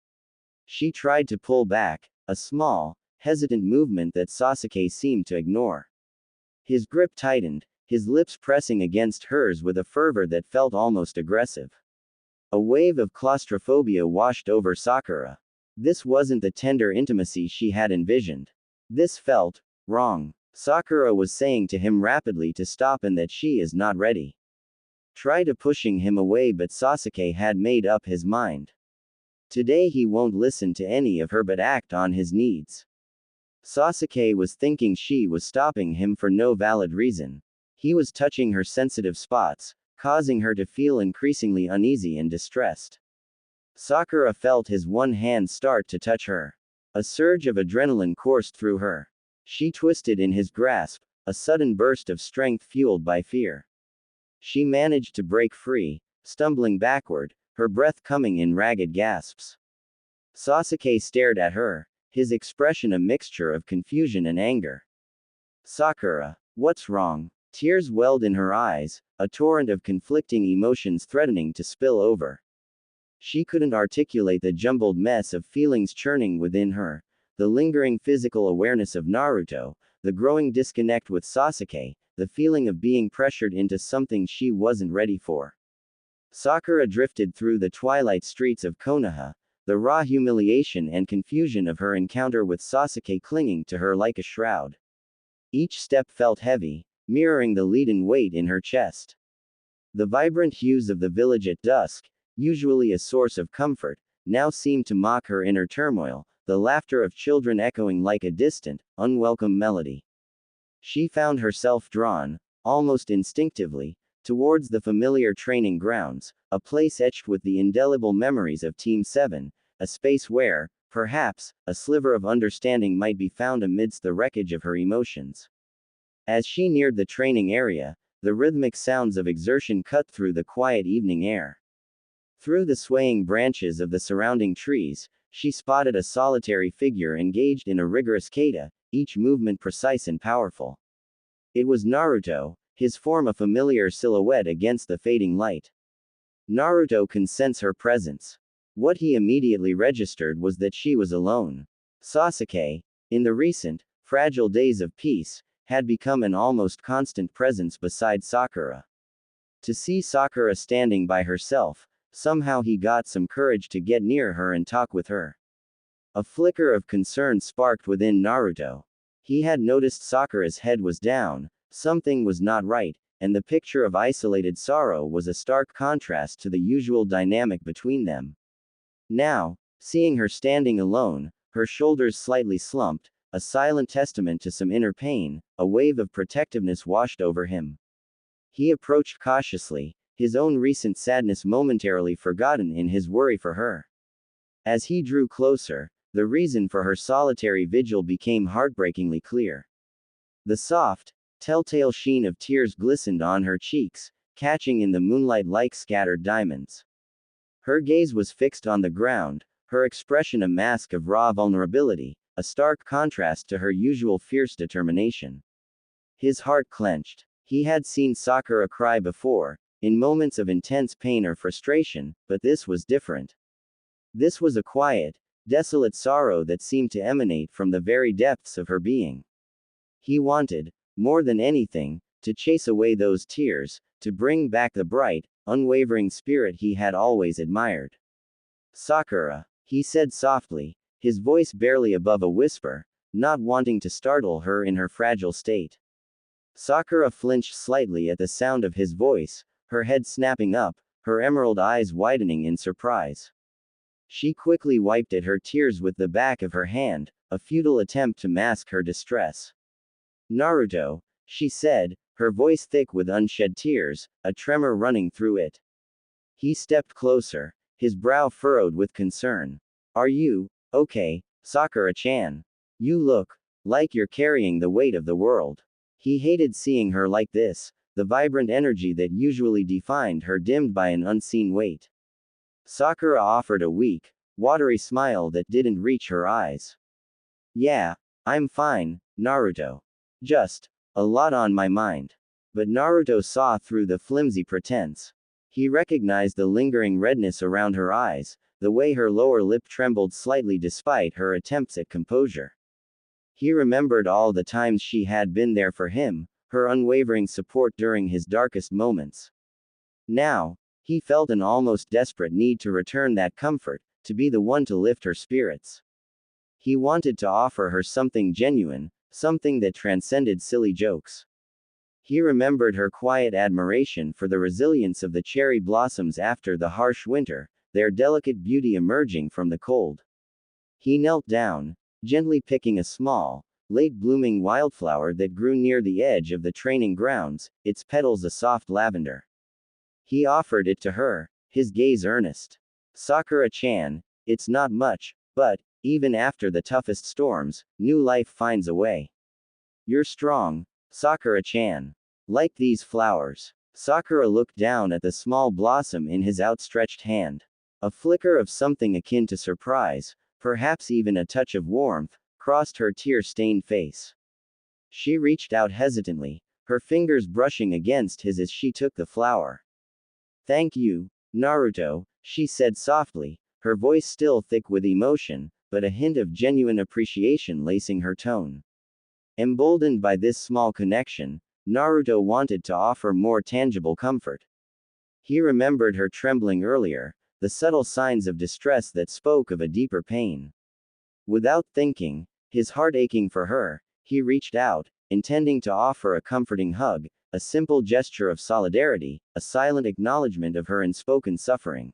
S1: She tried to pull back, a small, hesitant movement that Sasuke seemed to ignore. His grip tightened, his lips pressing against hers with a fervor that felt almost aggressive. A wave of claustrophobia washed over Sakura. This wasn't the tender intimacy she had envisioned. This felt wrong. Sakura was saying to him rapidly to stop and that she is not ready. Try to pushing him away, but Sasuke had made up his mind. Today he won't listen to any of her but act on his needs. Sasuke was thinking she was stopping him for no valid reason. He was touching her sensitive spots, causing her to feel increasingly uneasy and distressed. Sakura felt his one hand start to touch her. A surge of adrenaline coursed through her. She twisted in his grasp, a sudden burst of strength fueled by fear. She managed to break free, stumbling backward, her breath coming in ragged gasps. Sasuke stared at her, his expression a mixture of confusion and anger. Sakura, what's wrong? Tears welled in her eyes, a torrent of conflicting emotions threatening to spill over. She couldn't articulate the jumbled mess of feelings churning within her, the lingering physical awareness of Naruto, the growing disconnect with Sasuke, the feeling of being pressured into something she wasn't ready for. Sakura drifted through the twilight streets of Konoha, the raw humiliation and confusion of her encounter with Sasuke clinging to her like a shroud. Each step felt heavy, mirroring the leaden weight in her chest. The vibrant hues of the village at dusk, usually a source of comfort, now seemed to mock her inner turmoil, the laughter of children echoing like a distant, unwelcome melody. She found herself drawn, almost instinctively, towards the familiar training grounds, a place etched with the indelible memories of Team 7, a space where, perhaps, a sliver of understanding might be found amidst the wreckage of her emotions. As she neared the training area, the rhythmic sounds of exertion cut through the quiet evening air. Through the swaying branches of the surrounding trees, she spotted a solitary figure engaged in a rigorous kata, each movement precise and powerful. It was Naruto, his form a familiar silhouette against the fading light. Naruto could sense her presence. What he immediately registered was that she was alone. Sasuke, in the recent, fragile days of peace, had become an almost constant presence beside Sakura. To see Sakura standing by herself, somehow he got some courage to get near her and talk with her. A flicker of concern sparked within Naruto. He had noticed Sakura's head was down, something was not right, and the picture of isolated sorrow was a stark contrast to the usual dynamic between them. Now, seeing her standing alone, her shoulders slightly slumped, a silent testament to some inner pain, a wave of protectiveness washed over him. He approached cautiously, his own recent sadness momentarily forgotten in his worry for her. As he drew closer, the reason for her solitary vigil became heartbreakingly clear. The soft, telltale sheen of tears glistened on her cheeks, catching in the moonlight like scattered diamonds. Her gaze was fixed on the ground, her expression a mask of raw vulnerability, a stark contrast to her usual fierce determination. His heart clenched. He had seen Sakura cry before, in moments of intense pain or frustration, but this was different. This was a quiet, desolate sorrow that seemed to emanate from the very depths of her being. He wanted, more than anything, to chase away those tears, to bring back the bright, unwavering spirit he had always admired. Sakura, he said softly, his voice barely above a whisper, not wanting to startle her in her fragile state. Sakura flinched slightly at the sound of his voice, her head snapping up, her emerald eyes widening in surprise. She quickly wiped at her tears with the back of her hand, a futile attempt to mask her distress. Naruto, she said, her voice thick with unshed tears, a tremor running through it. He stepped closer, his brow furrowed with concern. Are you okay, Sakura-chan? You look like you're carrying the weight of the world. He hated seeing her like this, the vibrant energy that usually defined her dimmed by an unseen weight. Sakura offered a weak, watery smile that didn't reach her eyes. Yeah, I'm fine, Naruto. Just a lot on my mind. But Naruto saw through the flimsy pretense. He recognized the lingering redness around her eyes, the way her lower lip trembled slightly despite her attempts at composure. He remembered all the times she had been there for him, her unwavering support during his darkest moments. Now, he felt an almost desperate need to return that comfort, to be the one to lift her spirits. He wanted to offer her something genuine, something that transcended silly jokes. He remembered her quiet admiration for the resilience of the cherry blossoms after the harsh winter, their delicate beauty emerging from the cold. He knelt down, gently picking a small, late-blooming wildflower that grew near the edge of the training grounds, its petals a soft lavender. He offered it to her, his gaze earnest. Sakura-chan, it's not much, but, even after the toughest storms, new life finds a way. You're strong, Sakura-chan. Like these flowers. Sakura looked down at the small blossom in his outstretched hand. A flicker of something akin to surprise, perhaps even a touch of warmth, crossed her tear-stained face. She reached out hesitantly, her fingers brushing against his as she took the flower. Thank you, Naruto, she said softly, her voice still thick with emotion, but a hint of genuine appreciation lacing her tone. Emboldened by this small connection, Naruto wanted to offer more tangible comfort. He remembered her trembling earlier, the subtle signs of distress that spoke of a deeper pain. Without thinking, his heart aching for her, he reached out, intending to offer a comforting hug, a simple gesture of solidarity, a silent acknowledgement of her unspoken suffering.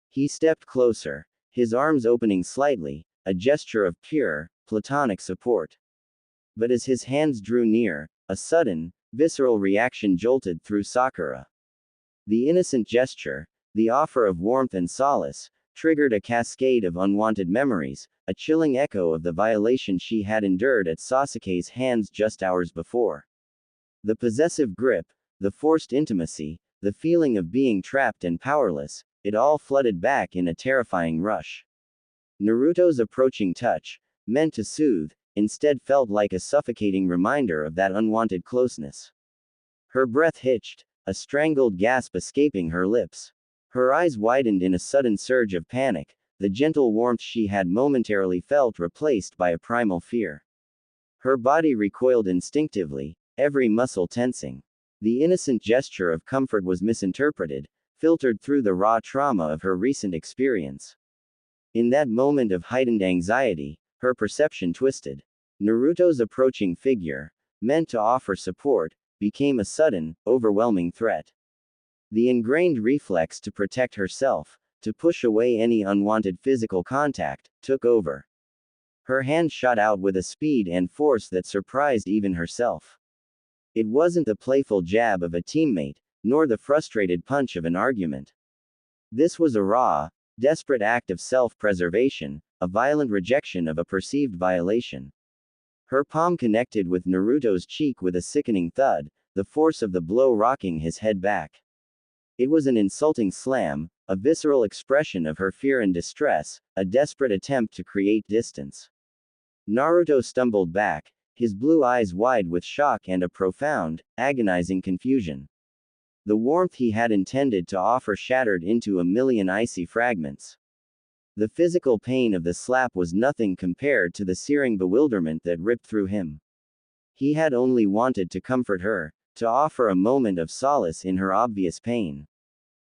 S1: He stepped closer, his arms opening slightly, a gesture of pure, platonic support. But as his hands drew near, a sudden, visceral reaction jolted through Sakura. The innocent gesture, the offer of warmth and solace, triggered a cascade of unwanted memories, a chilling echo of the violation she had endured at Sasuke's hands just hours before. The possessive grip, the forced intimacy, the feeling of being trapped and powerless, it all flooded back in a terrifying rush. Naruto's approaching touch, meant to soothe, instead felt like a suffocating reminder of that unwanted closeness. Her breath hitched, a strangled gasp escaping her lips. Her eyes widened in a sudden surge of panic, the gentle warmth she had momentarily felt replaced by a primal fear. Her body recoiled instinctively, every muscle tensing. The innocent gesture of comfort was misinterpreted, filtered through the raw trauma of her recent experience. In that moment of heightened anxiety, her perception twisted. Naruto's approaching figure, meant to offer support, became a sudden, overwhelming threat. The ingrained reflex to protect herself, to push away any unwanted physical contact, took over. Her hand shot out with a speed and force that surprised even herself. It wasn't the playful jab of a teammate, nor the frustrated punch of an argument. This was a raw, desperate act of self-preservation, a violent rejection of a perceived violation. Her palm connected with Naruto's cheek with a sickening thud, the force of the blow rocking his head back. It was an insulting slam, a visceral expression of her fear and distress, a desperate attempt to create distance. Naruto stumbled back, his blue eyes wide with shock and a profound, agonizing confusion. The warmth he had intended to offer shattered into a million icy fragments. The physical pain of the slap was nothing compared to the searing bewilderment that ripped through him. He had only wanted to comfort her, to offer a moment of solace in her obvious pain.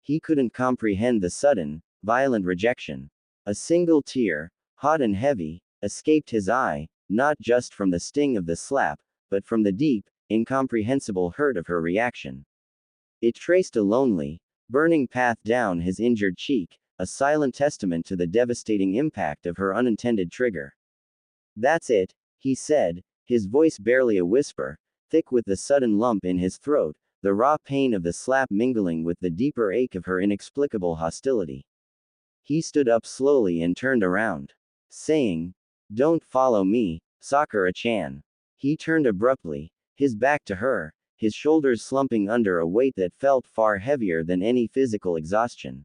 S1: He couldn't comprehend the sudden, violent rejection. A single tear, hot and heavy, escaped his eye, not just from the sting of the slap, but from the deep, incomprehensible hurt of her reaction. It traced a lonely, burning path down his injured cheek, a silent testament to the devastating impact of her unintended trigger. That's it, he said, his voice barely a whisper, thick with the sudden lump in his throat, the raw pain of the slap mingling with the deeper ache of her inexplicable hostility. He stood up slowly and turned around, saying, "Don't follow me, Sakura-chan." He turned abruptly, his back to her, his shoulders slumping under a weight that felt far heavier than any physical exhaustion.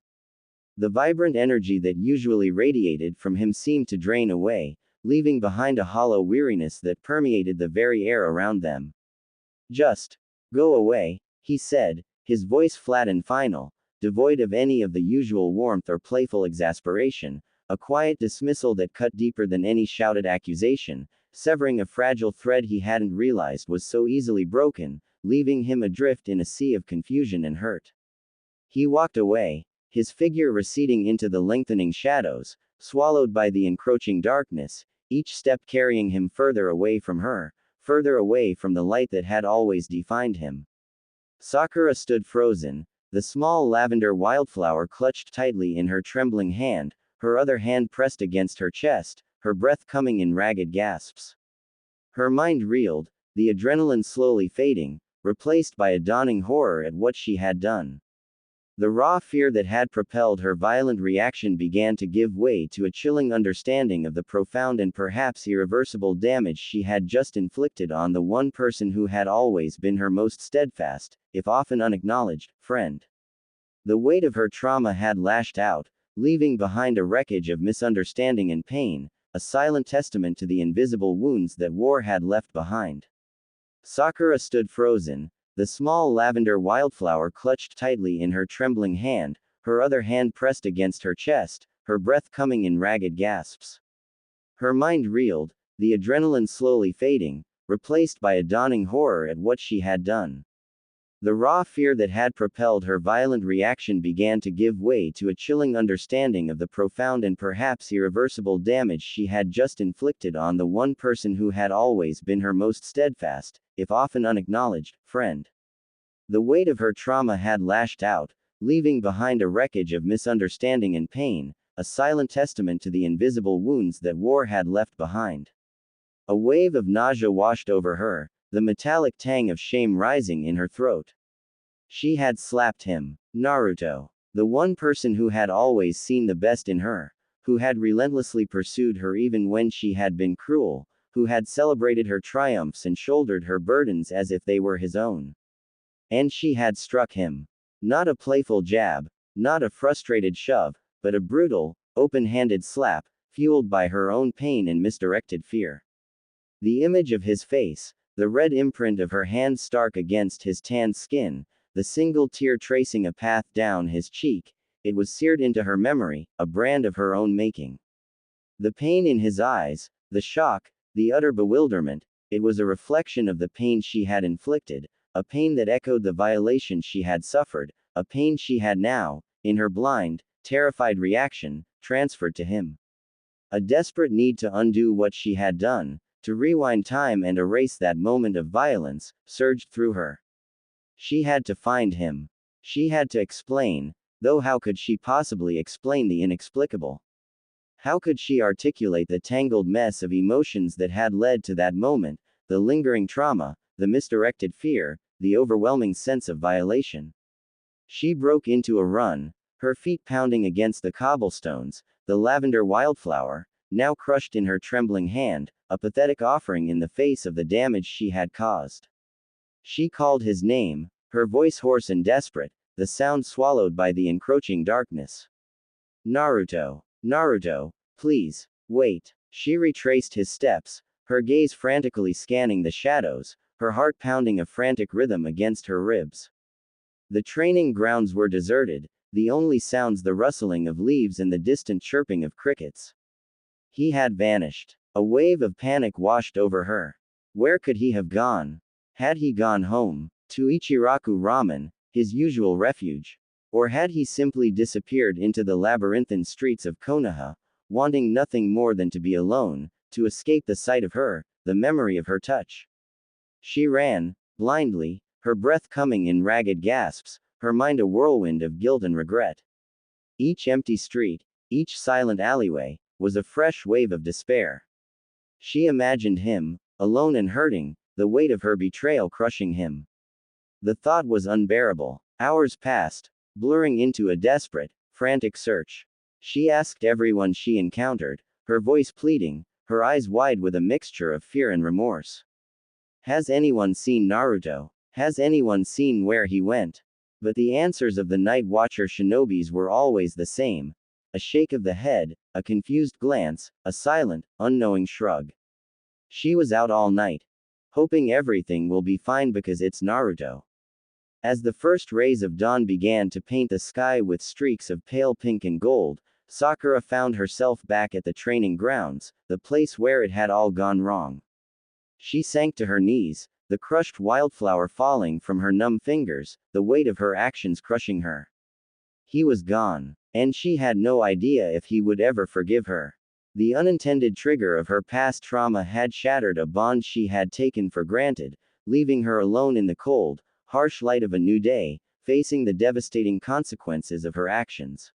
S1: The vibrant energy that usually radiated from him seemed to drain away, leaving behind a hollow weariness that permeated the very air around them. "Just go away," he said, his voice flat and final, devoid of any of the usual warmth or playful exasperation, a quiet dismissal that cut deeper than any shouted accusation, severing a fragile thread he hadn't realized was so easily broken, leaving him adrift in a sea of confusion and hurt. He walked away, his figure receding into the lengthening shadows, swallowed by the encroaching darkness, each step carrying him further away from her, further away from the light that had always defined him. Sakura stood frozen, the small lavender wildflower clutched tightly in her trembling hand, her other hand pressed against her chest, her breath coming in ragged gasps. Her mind reeled, the adrenaline slowly fading, replaced by a dawning horror at what she had done. The raw fear that had propelled her violent reaction began to give way to a chilling understanding of the profound and perhaps irreversible damage she had just inflicted on the one person who had always been her most steadfast, if often unacknowledged, friend. The weight of her trauma had lashed out, leaving behind a wreckage of misunderstanding and pain, a silent testament to the invisible wounds that war had left behind. Sakura stood frozen, the small lavender wildflower clutched tightly in her trembling hand, her other hand pressed against her chest, her breath coming in ragged gasps. Her mind reeled, the adrenaline slowly fading, replaced by a dawning horror at what she had done. The raw fear that had propelled her violent reaction began to give way to a chilling understanding of the profound and perhaps irreversible damage she had just inflicted on the one person who had always been her most steadfast, if often unacknowledged, friend. The weight of her trauma had lashed out, leaving behind a wreckage of misunderstanding and pain, a silent testament to the invisible wounds that war had left behind. A wave of nausea washed over her, the metallic tang of shame rising in her throat. She had slapped him. Naruto. The one person who had always seen the best in her, who had relentlessly pursued her even when she had been cruel, who had celebrated her triumphs and shouldered her burdens as if they were his own. And she had struck him. Not a playful jab, not a frustrated shove, but a brutal, open-handed slap, fueled by her own pain and misdirected fear. The image of his face, the red imprint of her hand stark against his tanned skin, the single tear tracing a path down his cheek, it was seared into her memory, a brand of her own making. The pain in his eyes, the shock, the utter bewilderment, it was a reflection of the pain she had inflicted, a pain that echoed the violation she had suffered, a pain she had now, in her blind, terrified reaction, transferred to him. A desperate need to undo what she had done, to rewind time and erase that moment of violence, surged through her. She had to find him. She had to explain, though how could she possibly explain the inexplicable? How could she articulate the tangled mess of emotions that had led to that moment, the lingering trauma, the misdirected fear, the overwhelming sense of violation? She broke into a run, her feet pounding against the cobblestones, the lavender wildflower, now crushed in her trembling hand, a pathetic offering in the face of the damage she had caused. She called his name, her voice hoarse and desperate, the sound swallowed by the encroaching darkness. Naruto. Naruto, please, wait. She retraced his steps, her gaze frantically scanning the shadows, her heart pounding a frantic rhythm against her ribs. The training grounds were deserted, the only sounds the rustling of leaves and the distant chirping of crickets. He had vanished. A wave of panic washed over her. Where could he have gone? Had he gone home, to Ichiraku Ramen, his usual refuge? Or had he simply disappeared into the labyrinthine streets of Konoha, wanting nothing more than to be alone, to escape the sight of her, the memory of her touch? She ran, blindly, her breath coming in ragged gasps, her mind a whirlwind of guilt and regret. Each empty street, each silent alleyway, was a fresh wave of despair. She imagined him, alone and hurting, the weight of her betrayal crushing him. The thought was unbearable. Hours passed, blurring into a desperate, frantic search. She asked everyone she encountered, her voice pleading, her eyes wide with a mixture of fear and remorse. Has anyone seen Naruto? Has anyone seen where he went? But the answers of the Night Watcher shinobis were always the same. A shake of the head, a confused glance, a silent, unknowing shrug. She was out all night, hoping everything will be fine because it's Naruto. As the first rays of dawn began to paint the sky with streaks of pale pink and gold, Sakura found herself back at the training grounds, the place where it had all gone wrong. She sank to her knees, the crushed wildflower falling from her numb fingers, the weight of her actions crushing her. He was gone, and she had no idea if he would ever forgive her. The unintended trigger of her past trauma had shattered a bond she had taken for granted, leaving her alone in the cold, harsh light of a new day, facing the devastating consequences of her actions.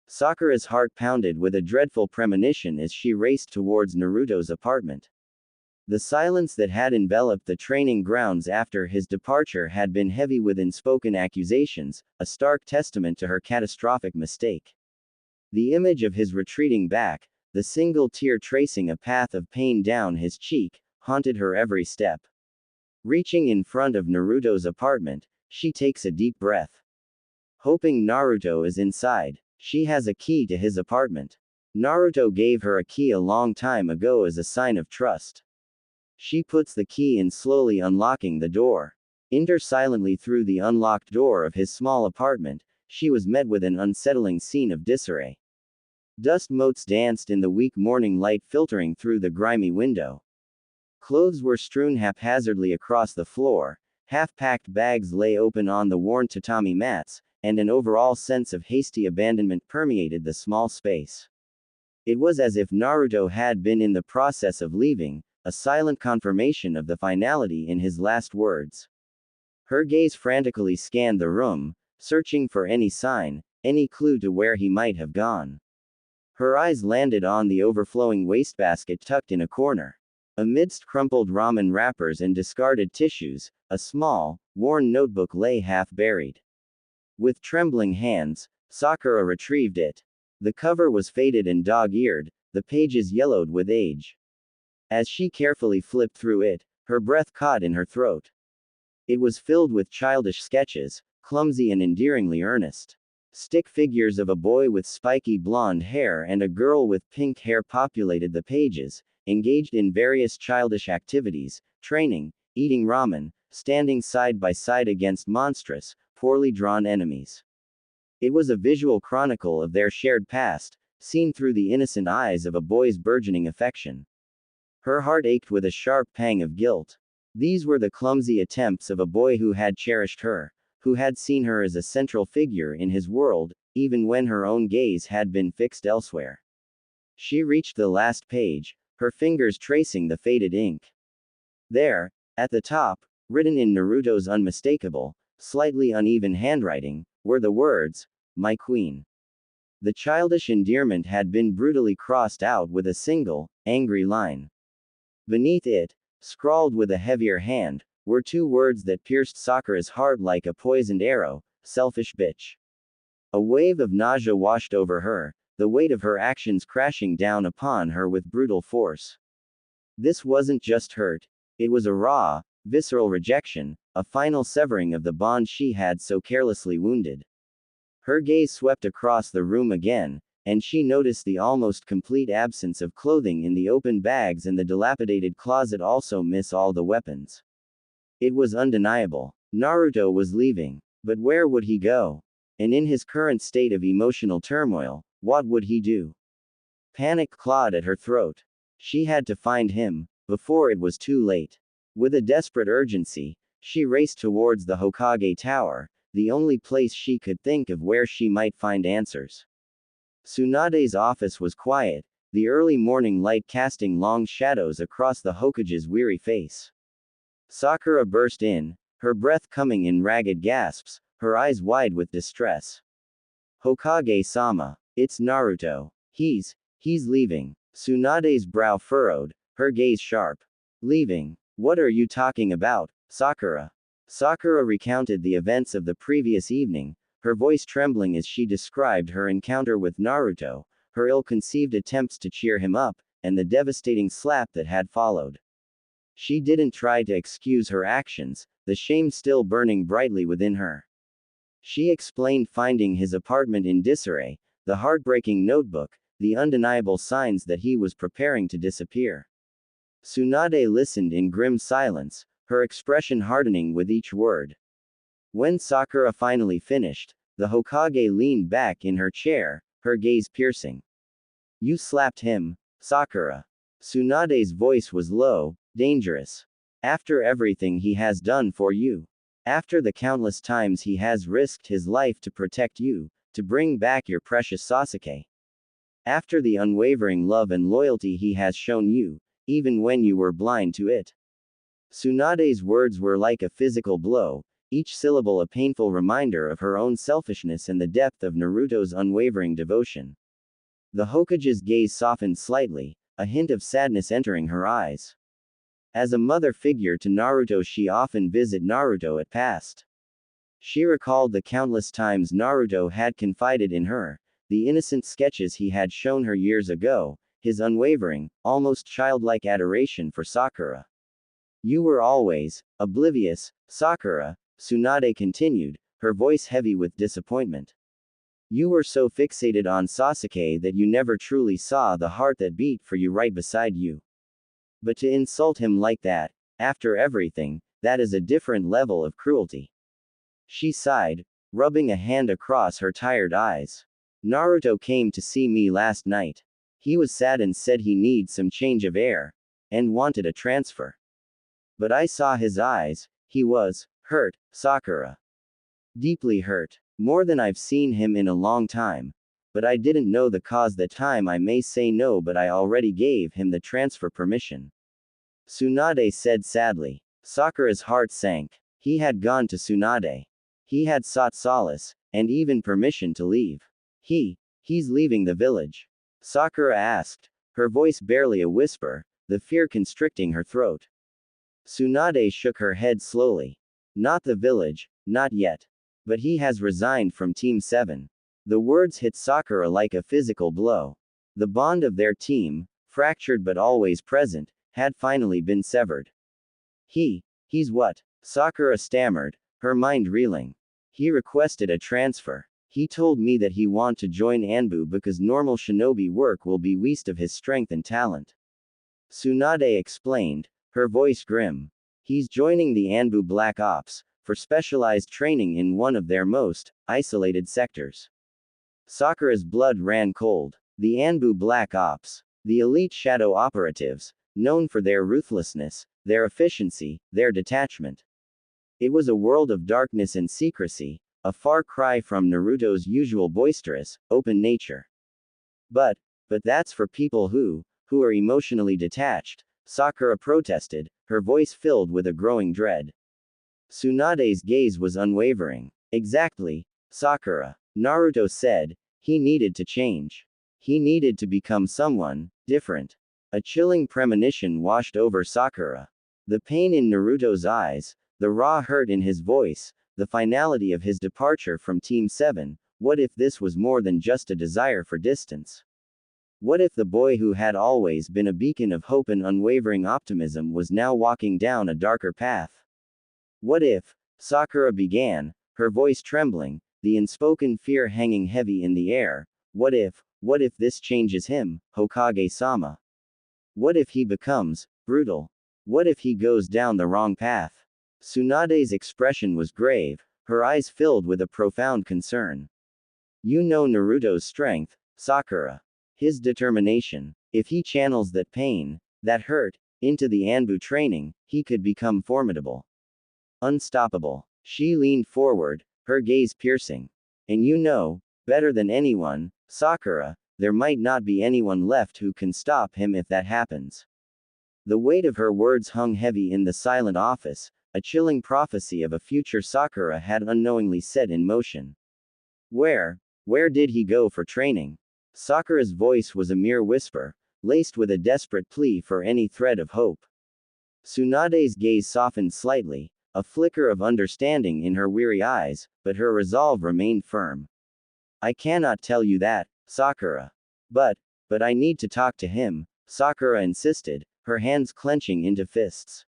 S1: Sakura's heart pounded with a dreadful premonition as she raced towards Naruto's apartment. The silence that had enveloped the training grounds after his departure had been heavy with unspoken accusations, a stark testament to her catastrophic mistake. The image of his retreating back, the single tear tracing a path of pain down his cheek, haunted her every step. Reaching in front of Naruto's apartment, she takes a deep breath. Hoping Naruto is inside, she has a key to his apartment. Naruto gave her a key a long time ago as a sign of trust. She puts the key in, slowly unlocking the door. Enter silently through the unlocked door of his small apartment. She was met with an unsettling scene of disarray. Dust motes danced in the weak morning light filtering through the grimy window. Clothes were strewn haphazardly across the floor, half-packed bags lay open on the worn tatami mats, and an overall sense of hasty abandonment permeated the small space. It was as if Naruto had been in the process of leaving, a silent confirmation of the finality in his last words. Her gaze frantically scanned the room, searching for any sign, any clue to where he might have gone. Her eyes landed on the overflowing wastebasket tucked in a corner. Amidst crumpled ramen wrappers and discarded tissues, a small, worn notebook lay half-buried. With trembling hands, Sakura retrieved it. The cover was faded and dog-eared, the pages yellowed with age. As she carefully flipped through it, her breath caught in her throat. It was filled with childish sketches, clumsy and endearingly earnest. Stick figures of a boy with spiky blonde hair and a girl with pink hair populated the pages, engaged in various childish activities, training, eating ramen, standing side by side against monstrous, poorly drawn enemies. It was a visual chronicle of their shared past, seen through the innocent eyes of a boy's burgeoning affection. Her heart ached with a sharp pang of guilt. These were the clumsy attempts of a boy who had cherished her, who had seen her as a central figure in his world, even when her own gaze had been fixed elsewhere. She reached the last page, her fingers tracing the faded ink. There, at the top, written in Naruto's unmistakable, slightly uneven handwriting, were the words, "My queen." The childish endearment had been brutally crossed out with a single, angry line. Beneath it, scrawled with a heavier hand, were two words that pierced Sakura's heart like a poisoned arrow: selfish bitch. A wave of nausea washed over her, the weight of her actions crashing down upon her with brutal force. This wasn't just hurt. It was a raw, visceral rejection, a final severing of the bond she had so carelessly wounded. Her gaze swept across the room again, and she noticed the almost complete absence of clothing in the open bags and the dilapidated closet, also miss all the weapons. It was undeniable. Naruto was leaving. But where would he go? And in his current state of emotional turmoil, what would he do? Panic clawed at her throat. She had to find him, before it was too late. With a desperate urgency, she raced towards the Hokage Tower, the only place she could think of where she might find answers. Tsunade's office was quiet, the early morning light casting long shadows across the Hokage's weary face. Sakura burst in, her breath coming in ragged gasps, her eyes wide with distress. "Hokage-sama, it's Naruto. He's leaving." Tsunade's brow furrowed, her gaze sharp. "Leaving? What are you talking about, Sakura?" Sakura recounted the events of the previous evening, her voice trembling as she described her encounter with Naruto, her ill-conceived attempts to cheer him up, and the devastating slap that had followed. She didn't try to excuse her actions, the shame still burning brightly within her. She explained finding his apartment in disarray, the heartbreaking notebook, the undeniable signs that he was preparing to disappear. Tsunade listened in grim silence, her expression hardening with each word. When Sakura finally finished, the Hokage leaned back in her chair, her gaze piercing. "You slapped him, Sakura." Tsunade's voice was low, dangerous. "After everything he has done for you. After the countless times he has risked his life to protect you, to bring back your precious Sasuke." After the unwavering love and loyalty he has shown you, even when you were blind to it. Tsunade's words were like a physical blow, each syllable a painful reminder of her own selfishness and the depth of Naruto's unwavering devotion. The Hokage's gaze softened slightly, a hint of sadness entering her eyes. As a mother figure to Naruto, she often visited Naruto at past. She recalled the countless times Naruto had confided in her, the innocent sketches he had shown her years ago, his unwavering, almost childlike adoration for Sakura. You were always oblivious, Sakura, Tsunade continued, her voice heavy with disappointment. You were so fixated on Sasuke that you never truly saw the heart that beat for you right beside you. But to insult him like that, after everything, that is a different level of cruelty. She sighed, rubbing a hand across her tired eyes. Naruto came to see me last night. He was sad and said he needs some change of air, and wanted a transfer. But I saw his eyes, he was hurt, Sakura. Deeply hurt. More than I've seen him in a long time. But I didn't know the cause. That time I may say no, but I already gave him the transfer permission. Tsunade said sadly. Sakura's heart sank. He had gone to Tsunade. He had sought solace, and even permission to leave. He's leaving the village? Sakura asked, her voice barely a whisper, the fear constricting her throat. Tsunade shook her head slowly. Not the village, not yet. But he has resigned from Team 7. The words hit Sakura like a physical blow. The bond of their team, fractured but always present, had finally been severed. He's what? Sakura stammered, her mind reeling. He requested a transfer. He told me that he want to join Anbu because normal shinobi work will be waste of his strength and talent. Tsunade explained, her voice grim. He's joining the Anbu Black Ops, for specialized training in one of their most isolated sectors. Sakura's blood ran cold. The Anbu Black Ops, the elite shadow operatives, known for their ruthlessness, their efficiency, their detachment. It was a world of darkness and secrecy, a far cry from Naruto's usual boisterous, open nature. But that's for people who are emotionally detached, Sakura protested, her voice filled with a growing dread. Tsunade's gaze was unwavering. Exactly, Sakura. Naruto said, he needed to change. He needed to become someone different. A chilling premonition washed over Sakura. The pain in Naruto's eyes, the raw hurt in his voice, the finality of his departure from Team 7, what if this was more than just a desire for distance? What if the boy who had always been a beacon of hope and unwavering optimism was now walking down a darker path? What if, Sakura began, her voice trembling, the unspoken fear hanging heavy in the air, what if this changes him, Hokage-sama? What if he becomes brutal? What if he goes down the wrong path? Tsunade's expression was grave, her eyes filled with a profound concern. You know Naruto's strength, Sakura. His determination. If he channels that pain, that hurt, into the Anbu training, he could become formidable. Unstoppable. She leaned forward, her gaze piercing. And you know, better than anyone, Sakura, there might not be anyone left who can stop him if that happens. The weight of her words hung heavy in the silent office, a chilling prophecy of a future Sakura had unknowingly set in motion. Where did he go for training? Sakura's voice was a mere whisper, laced with a desperate plea for any thread of hope. Tsunade's gaze softened slightly, a flicker of understanding in her weary eyes, but her resolve remained firm. I cannot tell you that, Sakura. But I need to talk to him, Sakura insisted, her hands clenching into fists.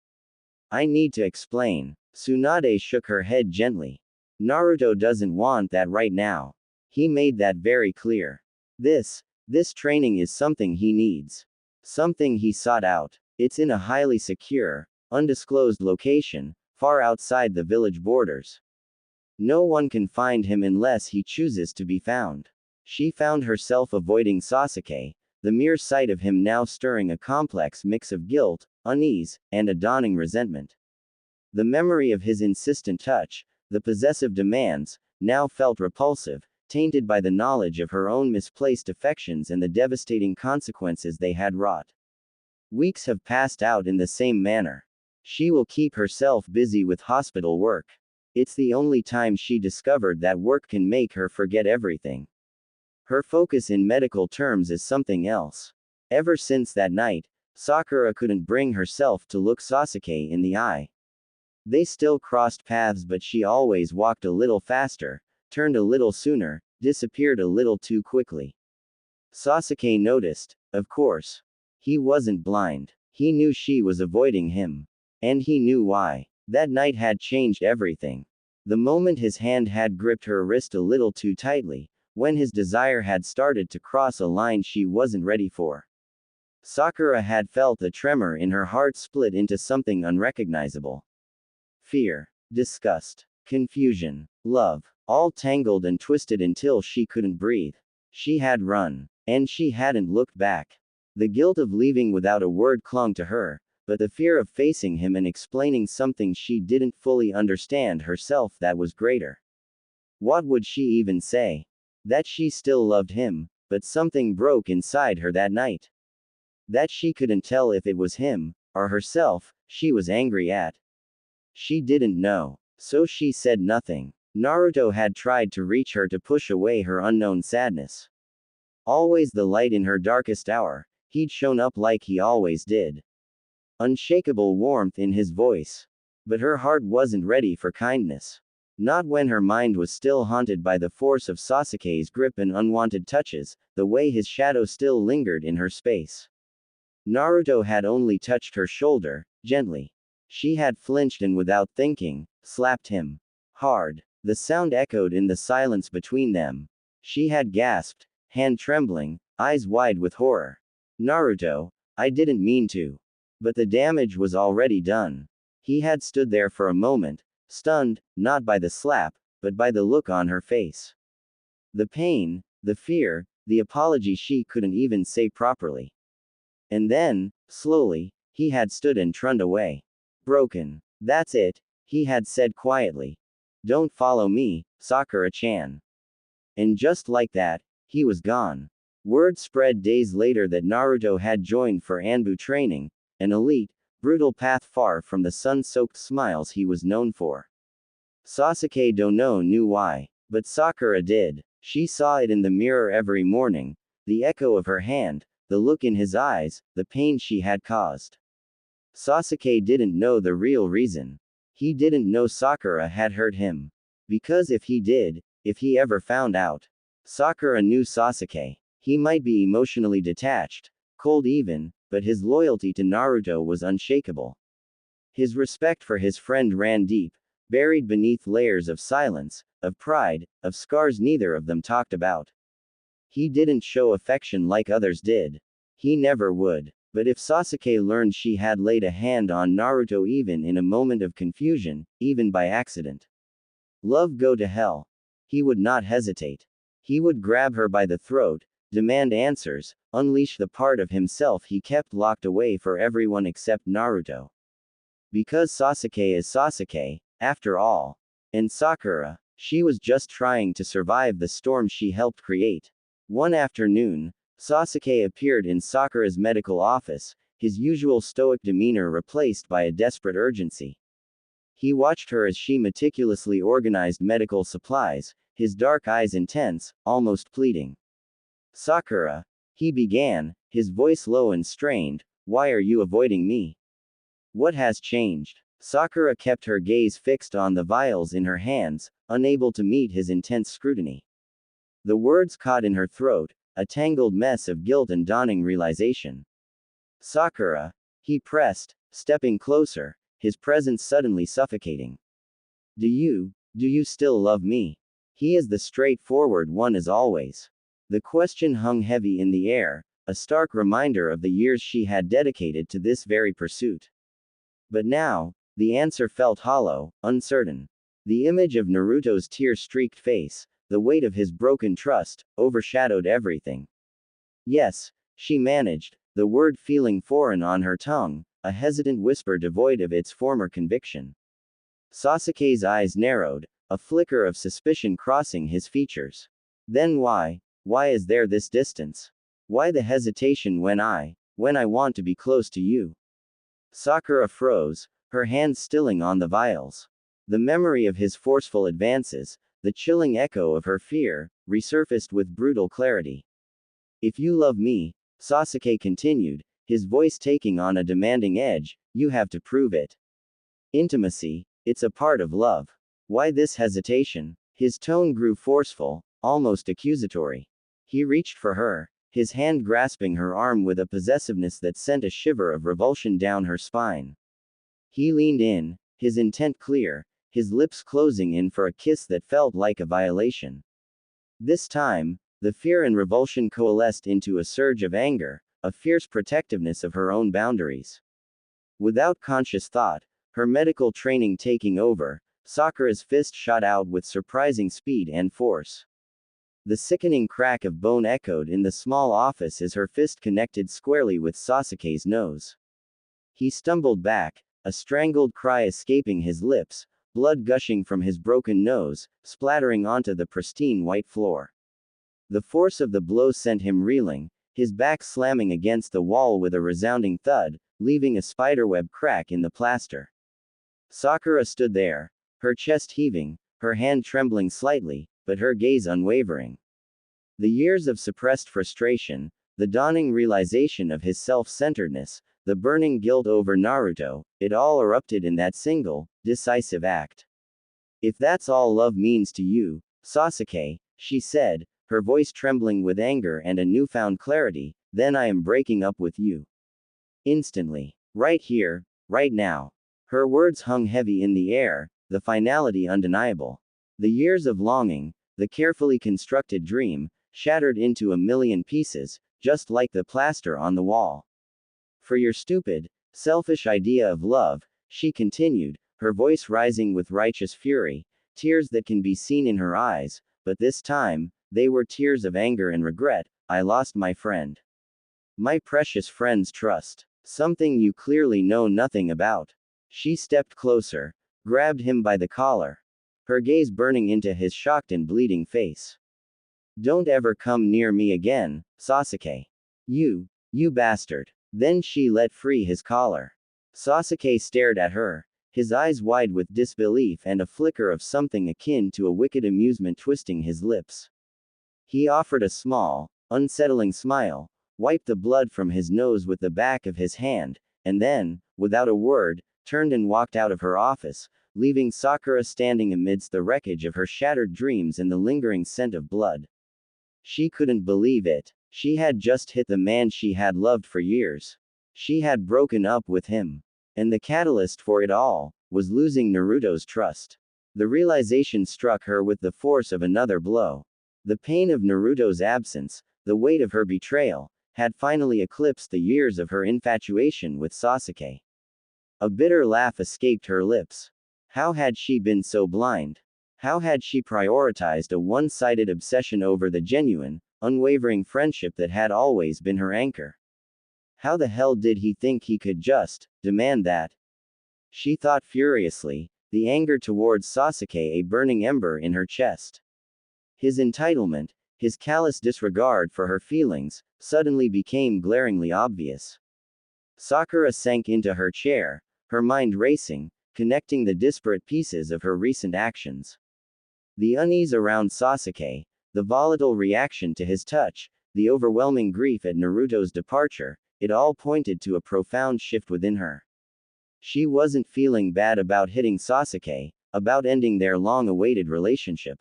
S1: I need to explain. Tsunade shook her head gently. Naruto doesn't want that right now. He made that very clear. This training is something he needs. Something he sought out. It's in a highly secure, undisclosed location, far outside the village borders. No one can find him unless he chooses to be found. She found herself avoiding Sasuke, the mere sight of him now stirring a complex mix of guilt, unease, and a dawning resentment. The memory of his insistent touch, the possessive demands, now felt repulsive, tainted by the knowledge of her own misplaced affections and the devastating consequences they had wrought. Weeks have passed out in the same manner. She will keep herself busy with hospital work. It's the only time she discovered that work can make her forget everything. Her focus in medical terms is something else. Ever since that night, Sakura couldn't bring herself to look Sasuke in the eye. They still crossed paths, but she always walked a little faster, turned a little sooner, disappeared a little too quickly. Sasuke noticed, of course. He wasn't blind. He knew she was avoiding him. And he knew why. That night had changed everything. The moment his hand had gripped her wrist a little too tightly, when his desire had started to cross a line she wasn't ready for. Sakura had felt a tremor in her heart split into something unrecognizable. Fear, disgust, confusion, love, all tangled and twisted until she couldn't breathe. She had run. And she hadn't looked back. The guilt of leaving without a word clung to her, but the fear of facing him and explaining something she didn't fully understand herself that was greater. What would she even say? That she still loved him, but something broke inside her that night. That she couldn't tell if it was him, or herself, she was angry at. She didn't know, so she said nothing. Naruto had tried to reach her to push away her unknown sadness. Always the light in her darkest hour, he'd shown up like he always did. Unshakable warmth in his voice. But her heart wasn't ready for kindness. Not when her mind was still haunted by the force of Sasuke's grip and unwanted touches, the way his shadow still lingered in her space. Naruto had only touched her shoulder, gently. She had flinched and without thinking, slapped him. Hard. The sound echoed in the silence between them. She had gasped, hand trembling, eyes wide with horror. Naruto, I didn't mean to. But the damage was already done. He had stood there for a moment, stunned, not by the slap, but by the look on her face. The pain, the fear, the apology she couldn't even say properly. And then, slowly, he had stood and turned away. Broken. That's it, he had said quietly. Don't follow me, Sakura-chan. And just like that, he was gone. Word spread days later that Naruto had joined for Anbu training, an elite, brutal path far from the sun-soaked smiles he was known for. Sasuke Dono knew why, but Sakura did. She saw it in the mirror every morning, the echo of her hand, the look in his eyes, the pain she had caused. Sasuke didn't know the real reason. He didn't know Sakura had hurt him. Because if he did, if he ever found out, Sakura knew Sasuke. He might be emotionally detached, cold even, but his loyalty to Naruto was unshakable. His respect for his friend ran deep, buried beneath layers of silence, of pride, of scars neither of them talked about. He didn't show affection like others did. He never would. But if Sasuke learned she had laid a hand on Naruto even in a moment of confusion, even by accident, love go to hell. He would not hesitate. He would grab her by the throat, demand answers, unleash the part of himself he kept locked away for everyone except Naruto. Because Sasuke is Sasuke, after all. And Sakura, she was just trying to survive the storm she helped create. One afternoon, Sasuke appeared in Sakura's medical office, his usual stoic demeanor replaced by a desperate urgency. He watched her as she meticulously organized medical supplies, his dark eyes intense, almost pleading. Sakura, he began, his voice low and strained, why are you avoiding me? What has changed? Sakura kept her gaze fixed on the vials in her hands, unable to meet his intense scrutiny. The words caught in her throat, a tangled mess of guilt and dawning realization. Sakura, he pressed, stepping closer, his presence suddenly suffocating. Do you still love me? He is the straightforward one as always. The question hung heavy in the air, a stark reminder of the years she had dedicated to this very pursuit. But now, the answer felt hollow, uncertain. The image of Naruto's tear-streaked face, the weight of his broken trust, overshadowed everything. Yes, she managed, the word feeling foreign on her tongue, a hesitant whisper devoid of its former conviction. Sasuke's eyes narrowed, a flicker of suspicion crossing his features. Then why is there this distance? Why the hesitation when I want to be close to you? Sakura froze, her hands stilling on the vials. The memory of his forceful advances, the chilling echo of her fear, resurfaced with brutal clarity. If you love me, Sasuke continued, his voice taking on a demanding edge, you have to prove it. Intimacy, it's a part of love. Why this hesitation? His tone grew forceful, almost accusatory. He reached for her, his hand grasping her arm with a possessiveness that sent a shiver of revulsion down her spine. He leaned in, his intent clear, his lips closing in for a kiss that felt like a violation. This time, the fear and revulsion coalesced into a surge of anger, a fierce protectiveness of her own boundaries. Without conscious thought, her medical training taking over, Sakura's fist shot out with surprising speed and force. The sickening crack of bone echoed in the small office as her fist connected squarely with Sasuke's nose. He stumbled back, a strangled cry escaping his lips, blood gushing from his broken nose, splattering onto the pristine white floor. The force of the blow sent him reeling, his back slamming against the wall with a resounding thud, leaving a spiderweb crack in the plaster. Sakura stood there, her chest heaving, her hand trembling slightly, but her gaze unwavering. The years of suppressed frustration, the dawning realization of his self-centeredness, the burning guilt over Naruto, it all erupted in that single, decisive act. If that's all love means to you, Sasuke, she said, her voice trembling with anger and a newfound clarity, then I am breaking up with you. Instantly. Right here, right now. Her words hung heavy in the air, the finality undeniable. The years of longing, the carefully constructed dream, shattered into a million pieces, just like the plaster on the wall. For your stupid, selfish idea of love, she continued, her voice rising with righteous fury, tears that can be seen in her eyes, but this time, they were tears of anger and regret. I lost my friend. My precious friend's trust. Something you clearly know nothing about. She stepped closer, grabbed him by the collar, her gaze burning into his shocked and bleeding face. Don't ever come near me again, Sasuke. You bastard. Then she let free his collar. Sasuke stared at her, his eyes wide with disbelief and a flicker of something akin to a wicked amusement twisting his lips. He offered a small, unsettling smile, wiped the blood from his nose with the back of his hand, and then, without a word, turned and walked out of her office, leaving Sakura standing amidst the wreckage of her shattered dreams and the lingering scent of blood. She couldn't believe it. She had just hit the man she had loved for years. She had broken up with him. And the catalyst for it all was losing Naruto's trust. The realization struck her with the force of another blow. The pain of Naruto's absence, the weight of her betrayal, had finally eclipsed the years of her infatuation with Sasuke. A bitter laugh escaped her lips. How had she been so blind? How had she prioritized a one-sided obsession over the genuine, unwavering friendship that had always been her anchor? How the hell did he think he could just demand that? She thought furiously, the anger towards Sasuke a burning ember in her chest. His entitlement, his callous disregard for her feelings, suddenly became glaringly obvious. Sakura sank into her chair, her mind racing, connecting the disparate pieces of her recent actions. The unease around Sasuke, the volatile reaction to his touch, the overwhelming grief at Naruto's departure, it all pointed to a profound shift within her. She wasn't feeling bad about hitting Sasuke, about ending their long-awaited relationship.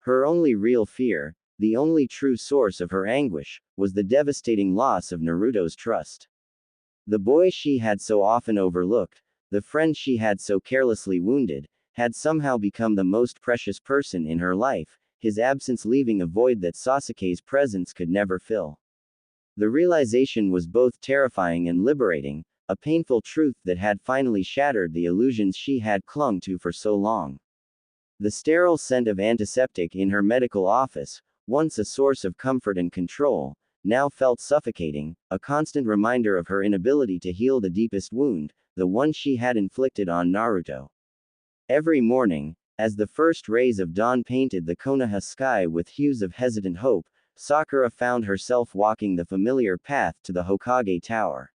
S1: Her only real fear, the only true source of her anguish, was the devastating loss of Naruto's trust. The boy she had so often overlooked, the friend she had so carelessly wounded, had somehow become the most precious person in her life, his absence leaving a void that Sasuke's presence could never fill. The realization was both terrifying and liberating, a painful truth that had finally shattered the illusions she had clung to for so long. The sterile scent of antiseptic in her medical office, once a source of comfort and control, now felt suffocating, a constant reminder of her inability to heal the deepest wound, the one she had inflicted on Naruto. Every morning, As the first rays of dawn painted the Konoha sky with hues of hesitant hope, Sakura found herself walking the familiar path to the Hokage Tower.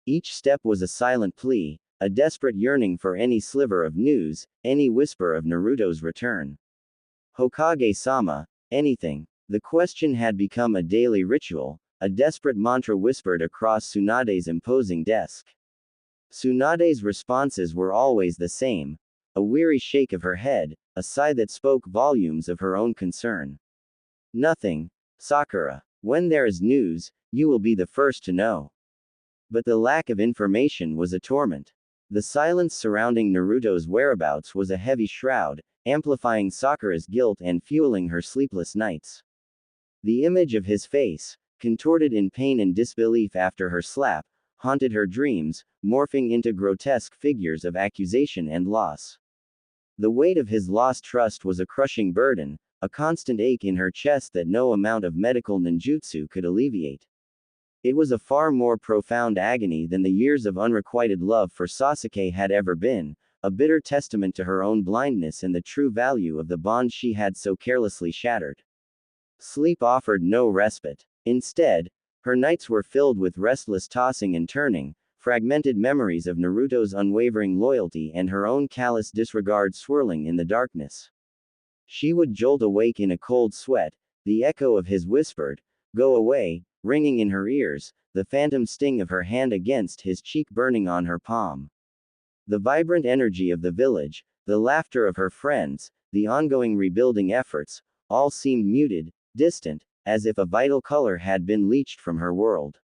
S1: Each step was a silent plea, a desperate yearning for any sliver of news, any whisper of Naruto's return. Hokage-sama, anything. The question had become a daily ritual, a desperate mantra whispered across Tsunade's imposing desk. Tsunade's responses were always the same, a weary shake of her head, a sigh that spoke volumes of her own concern. Nothing, Sakura. When there is news, you will be the first to know. But the lack of information was a torment. The silence surrounding Naruto's whereabouts was a heavy shroud, amplifying Sakura's guilt and fueling her sleepless nights. The image of his face, contorted in pain and disbelief after her slap, haunted her dreams, morphing into grotesque figures of accusation and loss. The weight of his lost trust was a crushing burden, a constant ache in her chest that no amount of medical ninjutsu could alleviate. It was a far more profound agony than the years of unrequited love for Sasuke had ever been, a bitter testament to her own blindness and the true value of the bond she had so carelessly shattered. Sleep offered no respite. Instead, her nights were filled with restless tossing and turning, fragmented memories of Naruto's unwavering loyalty and her own callous disregard swirling in the darkness. She would jolt awake in a cold sweat, the echo of his whispered, "Go away," ringing in her ears, the phantom sting of her hand against his cheek burning on her palm. The vibrant energy of the village, the laughter of her friends, the ongoing rebuilding efforts, all seemed muted, distant, as if a vital color had been leached from her world.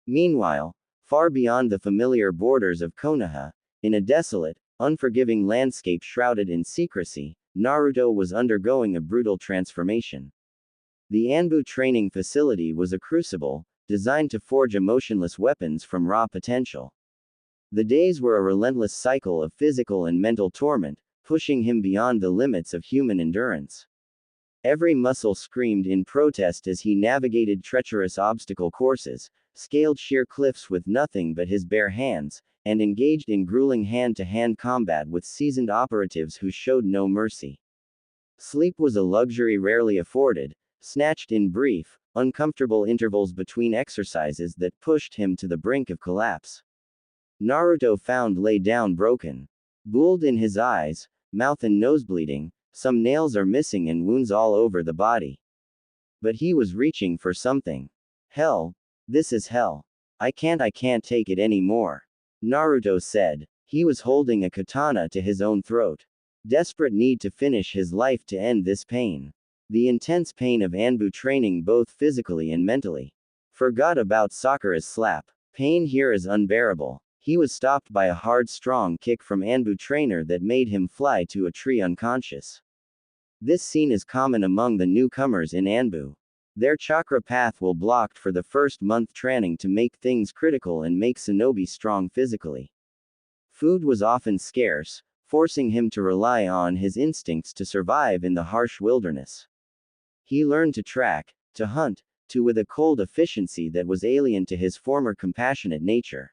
S1: Meanwhile, far beyond the familiar borders of Konoha, in a desolate, unforgiving landscape shrouded in secrecy, Naruto was undergoing a brutal transformation. The Anbu training facility was a crucible, designed to forge emotionless weapons from raw potential. The days were a relentless cycle of physical and mental torment, pushing him beyond the limits of human endurance. Every muscle screamed in protest as he navigated treacherous obstacle courses, scaled sheer cliffs with nothing but his bare hands, and engaged in grueling hand-to-hand combat with seasoned operatives who showed no mercy. Sleep was a luxury rarely afforded, snatched in brief, uncomfortable intervals between exercises that pushed him to the brink of collapse. Naruto found lay down broken. Bulged in his eyes, mouth and nose bleeding, some nails are missing and wounds all over the body. But he was reaching for something. Hell. This is hell. I can't take it anymore. Naruto said. He was holding a katana to his own throat. Desperate need to finish his life to end this pain. The intense pain of Anbu training both physically and mentally. Forgot about Sakura's slap. Pain here is unbearable. He was stopped by a hard strong kick from Anbu trainer that made him fly to a tree unconscious. This scene is common among the newcomers in Anbu. Their chakra path will blocked for the first month training to make things critical and make shinobi strong physically. Food was often scarce, forcing him to rely on his instincts to survive in the harsh wilderness. He learned to track, to hunt, with a cold efficiency that was alien to his former compassionate nature.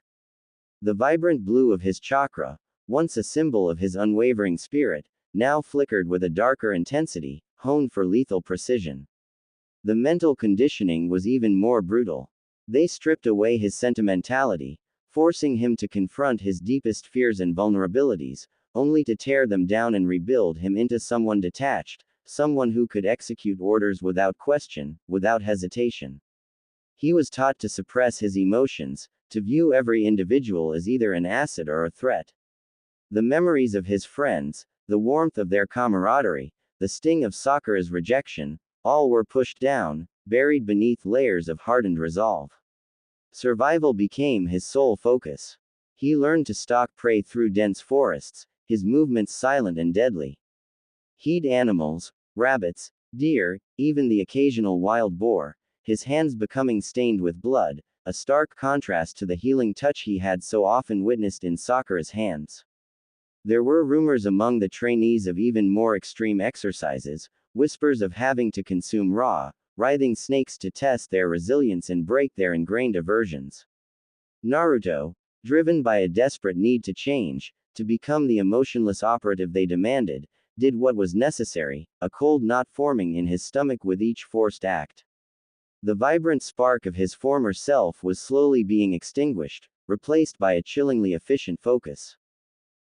S1: The vibrant blue of his chakra, once a symbol of his unwavering spirit, now flickered with a darker intensity, honed for lethal precision. The mental conditioning was even more brutal. They stripped away his sentimentality, forcing him to confront his deepest fears and vulnerabilities, only to tear them down and rebuild him into someone detached, someone who could execute orders without question, without hesitation. He was taught to suppress his emotions, to view every individual as either an asset or a threat. The memories of his friends, the warmth of their camaraderie, the sting of Sakura's rejection, all were pushed down, buried beneath layers of hardened resolve. Survival became his sole focus. He learned to stalk prey through dense forests, his movements silent and deadly. He'd animals, rabbits, deer, even the occasional wild boar, his hands becoming stained with blood, a stark contrast to the healing touch he had so often witnessed in Sakura's hands. There were rumors among the trainees of even more extreme exercises, whispers of having to consume raw, writhing snakes to test their resilience and break their ingrained aversions. Naruto, driven by a desperate need to change, to become the emotionless operative they demanded, did what was necessary, a cold knot forming in his stomach with each forced act. The vibrant spark of his former self was slowly being extinguished, replaced by a chillingly efficient focus.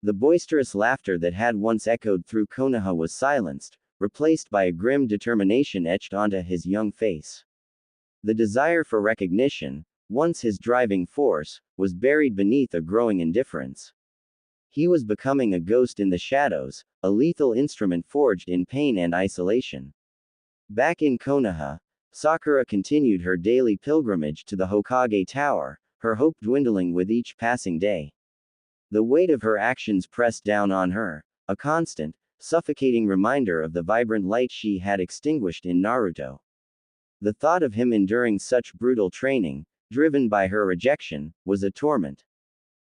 S1: The boisterous laughter that had once echoed through Konoha was silenced, replaced by a grim determination etched onto his young face. The desire for recognition, once his driving force, was buried beneath a growing indifference. He was becoming a ghost in the shadows, a lethal instrument forged in pain and isolation. Back in Konoha, Sakura continued her daily pilgrimage to the Hokage Tower, her hope dwindling with each passing day. The weight of her actions pressed down on her, a constant, suffocating reminder of the vibrant light she had extinguished in Naruto. The thought of him enduring such brutal training, driven by her rejection, was a torment.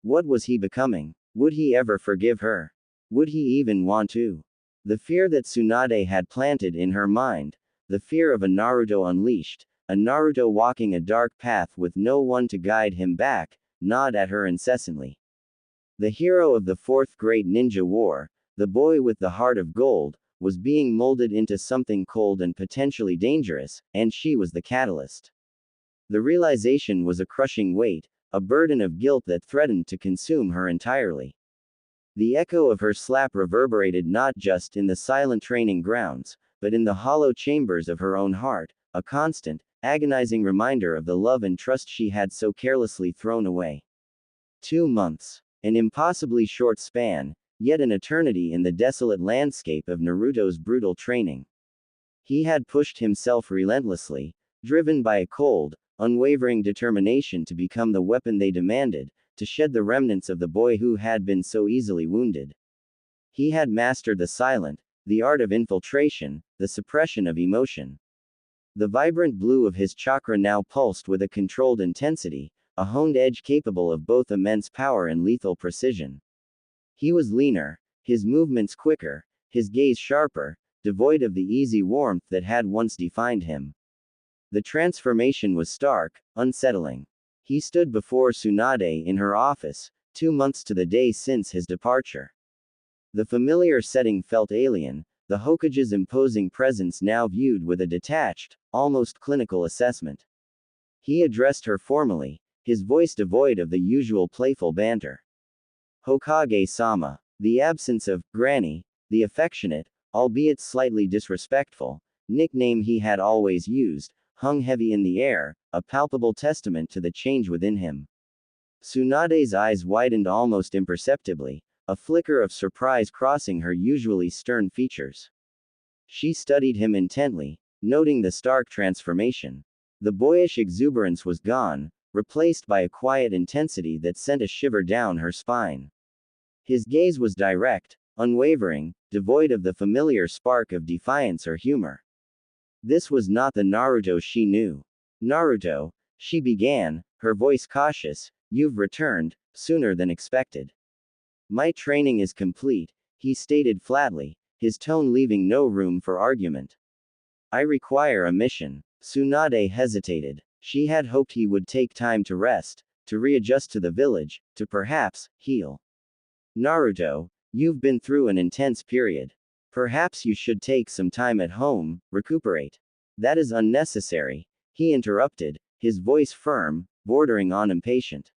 S1: What was he becoming? Would he ever forgive her? Would he even want to? The fear that Tsunade had planted in her mind, the fear of a Naruto unleashed, a Naruto walking a dark path with no one to guide him back, gnawed at her incessantly. The hero of the Fourth Great Ninja War, the boy with the heart of gold, was being molded into something cold and potentially dangerous, and she was the catalyst. The realization was a crushing weight, a burden of guilt that threatened to consume her entirely. The echo of her slap reverberated not just in the silent training grounds, but in the hollow chambers of her own heart, a constant, agonizing reminder of the love and trust she had so carelessly thrown away. 2 months. An impossibly short span, yet an eternity in the desolate landscape of Naruto's brutal training. He had pushed himself relentlessly, driven by a cold, unwavering determination to become the weapon they demanded, to shed the remnants of the boy who had been so easily wounded. He had mastered the silent, the art of infiltration, the suppression of emotion. The vibrant blue of his chakra now pulsed with a controlled intensity, a honed edge capable of both immense power and lethal precision. He was leaner, his movements quicker, his gaze sharper, devoid of the easy warmth that had once defined him. The transformation was stark, unsettling. He stood before Tsunade in her office, 2 months to the day since his departure. The familiar setting felt alien, the Hokage's imposing presence now viewed with a detached, almost clinical assessment. He addressed her formally, his voice devoid of the usual playful banter. Hokage-sama. The absence of Granny, the affectionate, albeit slightly disrespectful, nickname he had always used, hung heavy in the air, a palpable testament to the change within him. Tsunade's eyes widened almost imperceptibly, a flicker of surprise crossing her usually stern features. She studied him intently, noting the stark transformation. The boyish exuberance was gone, replaced by a quiet intensity that sent a shiver down her spine. His gaze was direct, unwavering, devoid of the familiar spark of defiance or humor. This was not the Naruto she knew. Naruto, she began, her voice cautious, you've returned, sooner than expected. My training is complete, he stated flatly, his tone leaving no room for argument. I require a mission. Tsunade hesitated. She had hoped he would take time to rest, to readjust to the village, to perhaps heal. Naruto, you've been through an intense period. Perhaps you should take some time at home, recuperate. That is unnecessary, he interrupted, his voice firm, bordering on impatient.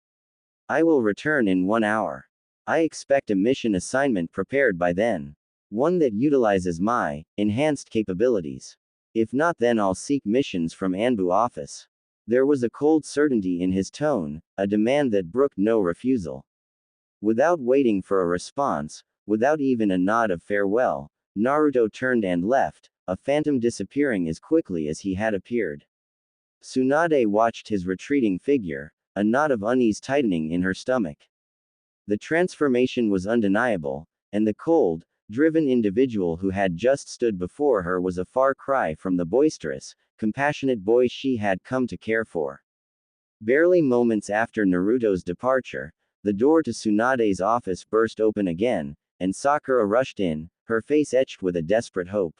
S1: I will return in 1 hour. I expect a mission assignment prepared by then. One that utilizes my enhanced capabilities. If not, then I'll seek missions from Anbu office. There was a cold certainty in his tone, a demand that brooked no refusal. Without waiting for a response, without even a nod of farewell, Naruto turned and left, a phantom disappearing as quickly as he had appeared. Tsunade watched his retreating figure, a knot of unease tightening in her stomach. The transformation was undeniable, and the cold, driven individual who had just stood before her was a far cry from the boisterous, compassionate boy she had come to care for. Barely moments after Naruto's departure, the door to Tsunade's office burst open again, and Sakura rushed in, her face etched with a desperate hope.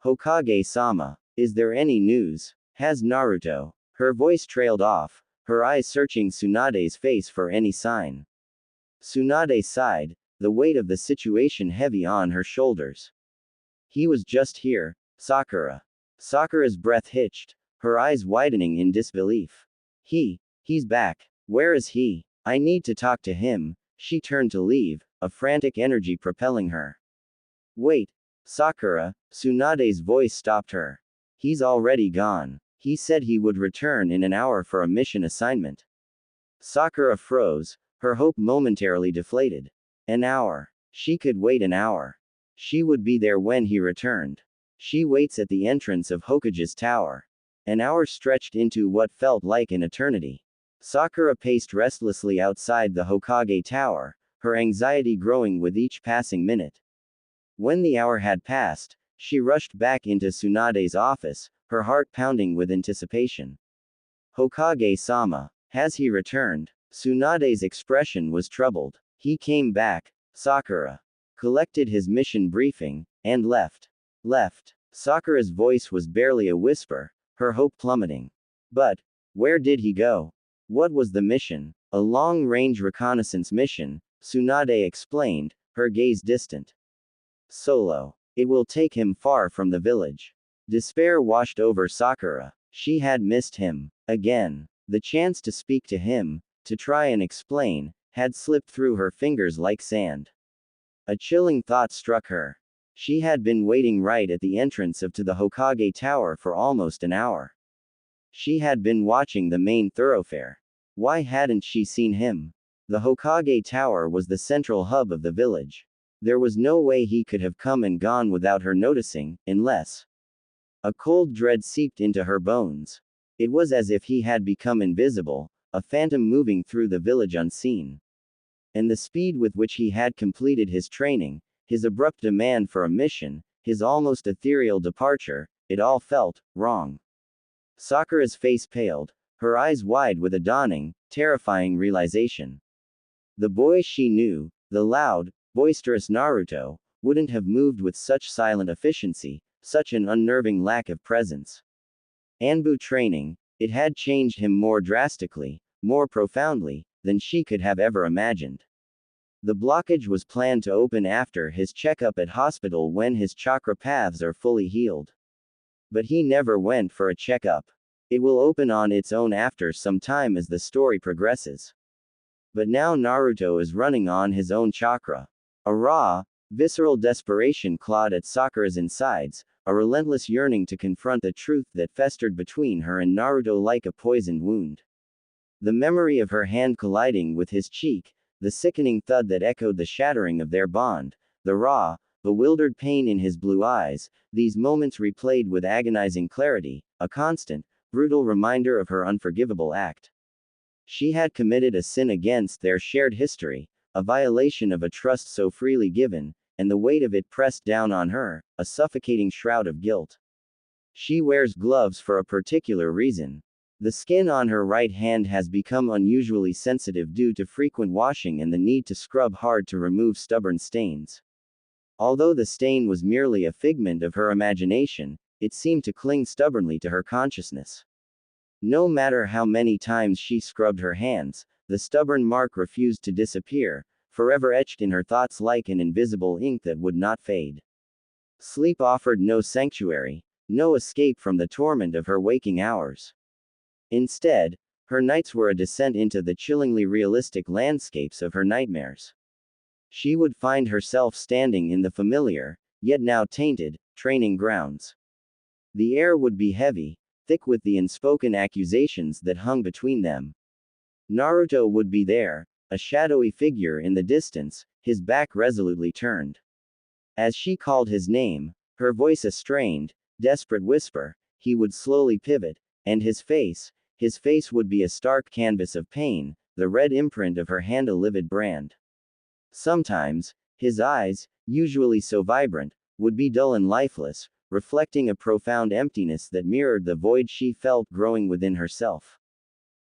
S1: Hokage-sama, is there any news? Has Naruto? Her voice trailed off, her eyes searching Tsunade's face for any sign. Tsunade sighed, the weight of the situation heavy on her shoulders. He was just here, Sakura. Sakura's breath hitched, her eyes widening in disbelief. He's back. Where is he? I need to talk to him. She turned to leave, a frantic energy propelling her. Wait, Sakura, Tsunade's voice stopped her. He's already gone. He said he would return in an hour for a mission assignment. Sakura froze, her hope momentarily deflated. An hour. She could wait an hour. She would be there when he returned. She waits at the entrance of Hokage's tower. An hour stretched into what felt like an eternity. Sakura paced restlessly outside the Hokage tower, her anxiety growing with each passing minute. When the hour had passed, she rushed back into Tsunade's office, her heart pounding with anticipation. Hokage-sama, has he returned? Tsunade's expression was troubled. He came back, Sakura. Collected his mission briefing, and left. Left. Sakura's voice was barely a whisper, her hope plummeting. But, where did he go? What was the mission? A long-range reconnaissance mission, Tsunade explained, her gaze distant. Solo. It will take him far from the village. Despair washed over Sakura. She had missed him. Again. The chance to speak to him, to try and explain, had slipped through her fingers like sand. A chilling thought struck her. She had been waiting right at the entrance to the Hokage tower for almost an hour. She had been watching the main thoroughfare. Why hadn't she seen him? The Hokage tower was the central hub of the village. There was no way he could have come and gone without her noticing, unless. A cold dread seeped into her bones. It was as if he had become invisible, a phantom moving through the village unseen. And the speed with which he had completed his training, his abrupt demand for a mission, his almost ethereal departure, it all felt wrong. Sakura's face paled, her eyes wide with a dawning, terrifying realization. The boy she knew, the loud, boisterous Naruto, wouldn't have moved with such silent efficiency, such an unnerving lack of presence. Anbu training, it had changed him more drastically, more profoundly, than she could have ever imagined. The blockage was planned to open after his checkup at hospital when his chakra paths are fully healed. But he never went for a checkup. It will open on its own after some time as the story progresses. But now Naruto is running on his own chakra. A raw, visceral desperation clawed at Sakura's insides, a relentless yearning to confront the truth that festered between her and Naruto like a poisoned wound. The memory of her hand colliding with his cheek, the sickening thud that echoed the shattering of their bond, the raw, bewildered pain in his blue eyes, these moments replayed with agonizing clarity, a constant, brutal reminder of her unforgivable act. She had committed a sin against their shared history, a violation of a trust so freely given, and the weight of it pressed down on her, a suffocating shroud of guilt. She wears gloves for a particular reason. The skin on her right hand has become unusually sensitive due to frequent washing and the need to scrub hard to remove stubborn stains. Although the stain was merely a figment of her imagination, it seemed to cling stubbornly to her consciousness. No matter how many times she scrubbed her hands, the stubborn mark refused to disappear, forever etched in her thoughts like an invisible ink that would not fade. Sleep offered no sanctuary, no escape from the torment of her waking hours. Instead, her nights were a descent into the chillingly realistic landscapes of her nightmares. She would find herself standing in the familiar, yet now tainted, training grounds. The air would be heavy, thick with the unspoken accusations that hung between them. Naruto would be there, a shadowy figure in the distance, his back resolutely turned. As she called his name, her voice a strained, desperate whisper, he would slowly pivot, and his face would be a stark canvas of pain, the red imprint of her hand a livid brand. Sometimes, his eyes, usually so vibrant, would be dull and lifeless, reflecting a profound emptiness that mirrored the void she felt growing within herself.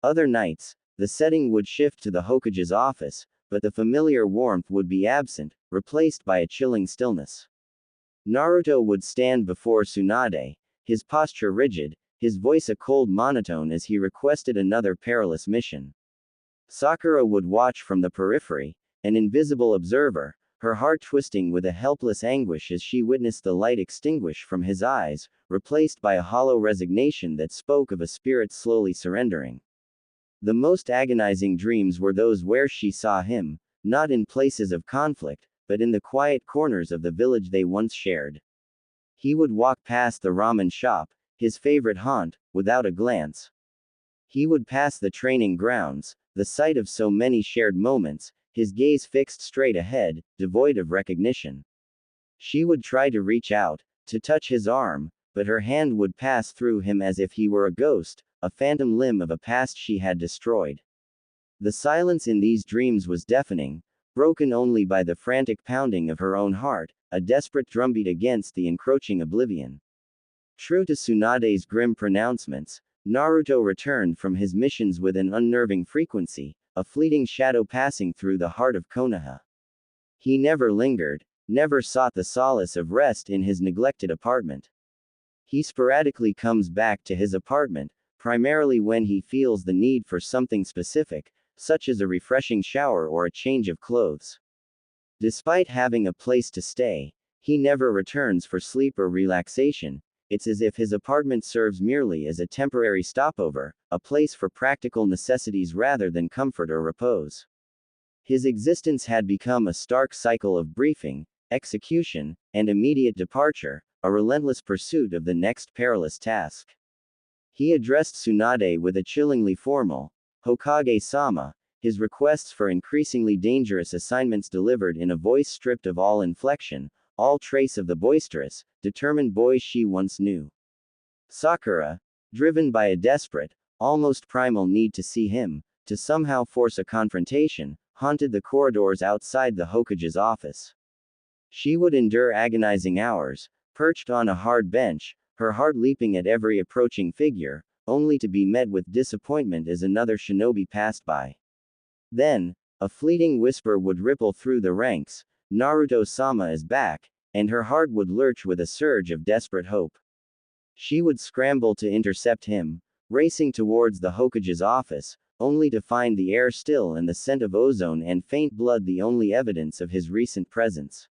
S1: Other nights, the setting would shift to the Hokage's office, but the familiar warmth would be absent, replaced by a chilling stillness. Naruto would stand before Tsunade, his posture rigid, his voice a cold monotone as he requested another perilous mission. Sakura would watch from the periphery, an invisible observer, her heart twisting with a helpless anguish as she witnessed the light extinguish from his eyes, replaced by a hollow resignation that spoke of a spirit slowly surrendering. The most agonizing dreams were those where she saw him, not in places of conflict, but in the quiet corners of the village they once shared. He would walk past the ramen shop, his favorite haunt, without a glance. He would pass the training grounds, the site of so many shared moments, his gaze fixed straight ahead, devoid of recognition. She would try to reach out, to touch his arm, but her hand would pass through him as if he were a ghost, a phantom limb of a past she had destroyed. The silence in these dreams was deafening, broken only by the frantic pounding of her own heart, a desperate drumbeat against the encroaching oblivion. True to Tsunade's grim pronouncements, Naruto returned from his missions with an unnerving frequency, a fleeting shadow passing through the heart of Konoha. He never lingered, never sought the solace of rest in his neglected apartment. He sporadically comes back to his apartment, primarily when he feels the need for something specific, such as a refreshing shower or a change of clothes. Despite having a place to stay, he never returns for sleep or relaxation. It's as if his apartment serves merely as a temporary stopover, a place for practical necessities rather than comfort or repose. His existence had become a stark cycle of briefing, execution, and immediate departure, a relentless pursuit of the next perilous task. He addressed Tsunade with a chillingly formal, Hokage-sama, his requests for increasingly dangerous assignments delivered in a voice stripped of all inflection, all trace of the boisterous, determined boy she once knew. Sakura, driven by a desperate, almost primal need to see him, to somehow force a confrontation, haunted the corridors outside the Hokage's office. She would endure agonizing hours, perched on a hard bench, her heart leaping at every approaching figure, only to be met with disappointment as another shinobi passed by. Then, a fleeting whisper would ripple through the ranks, Naruto-sama is back, and her heart would lurch with a surge of desperate hope. She would scramble to intercept him, racing towards the Hokage's office, only to find the air still and the scent of ozone and faint blood the only evidence of his recent presence.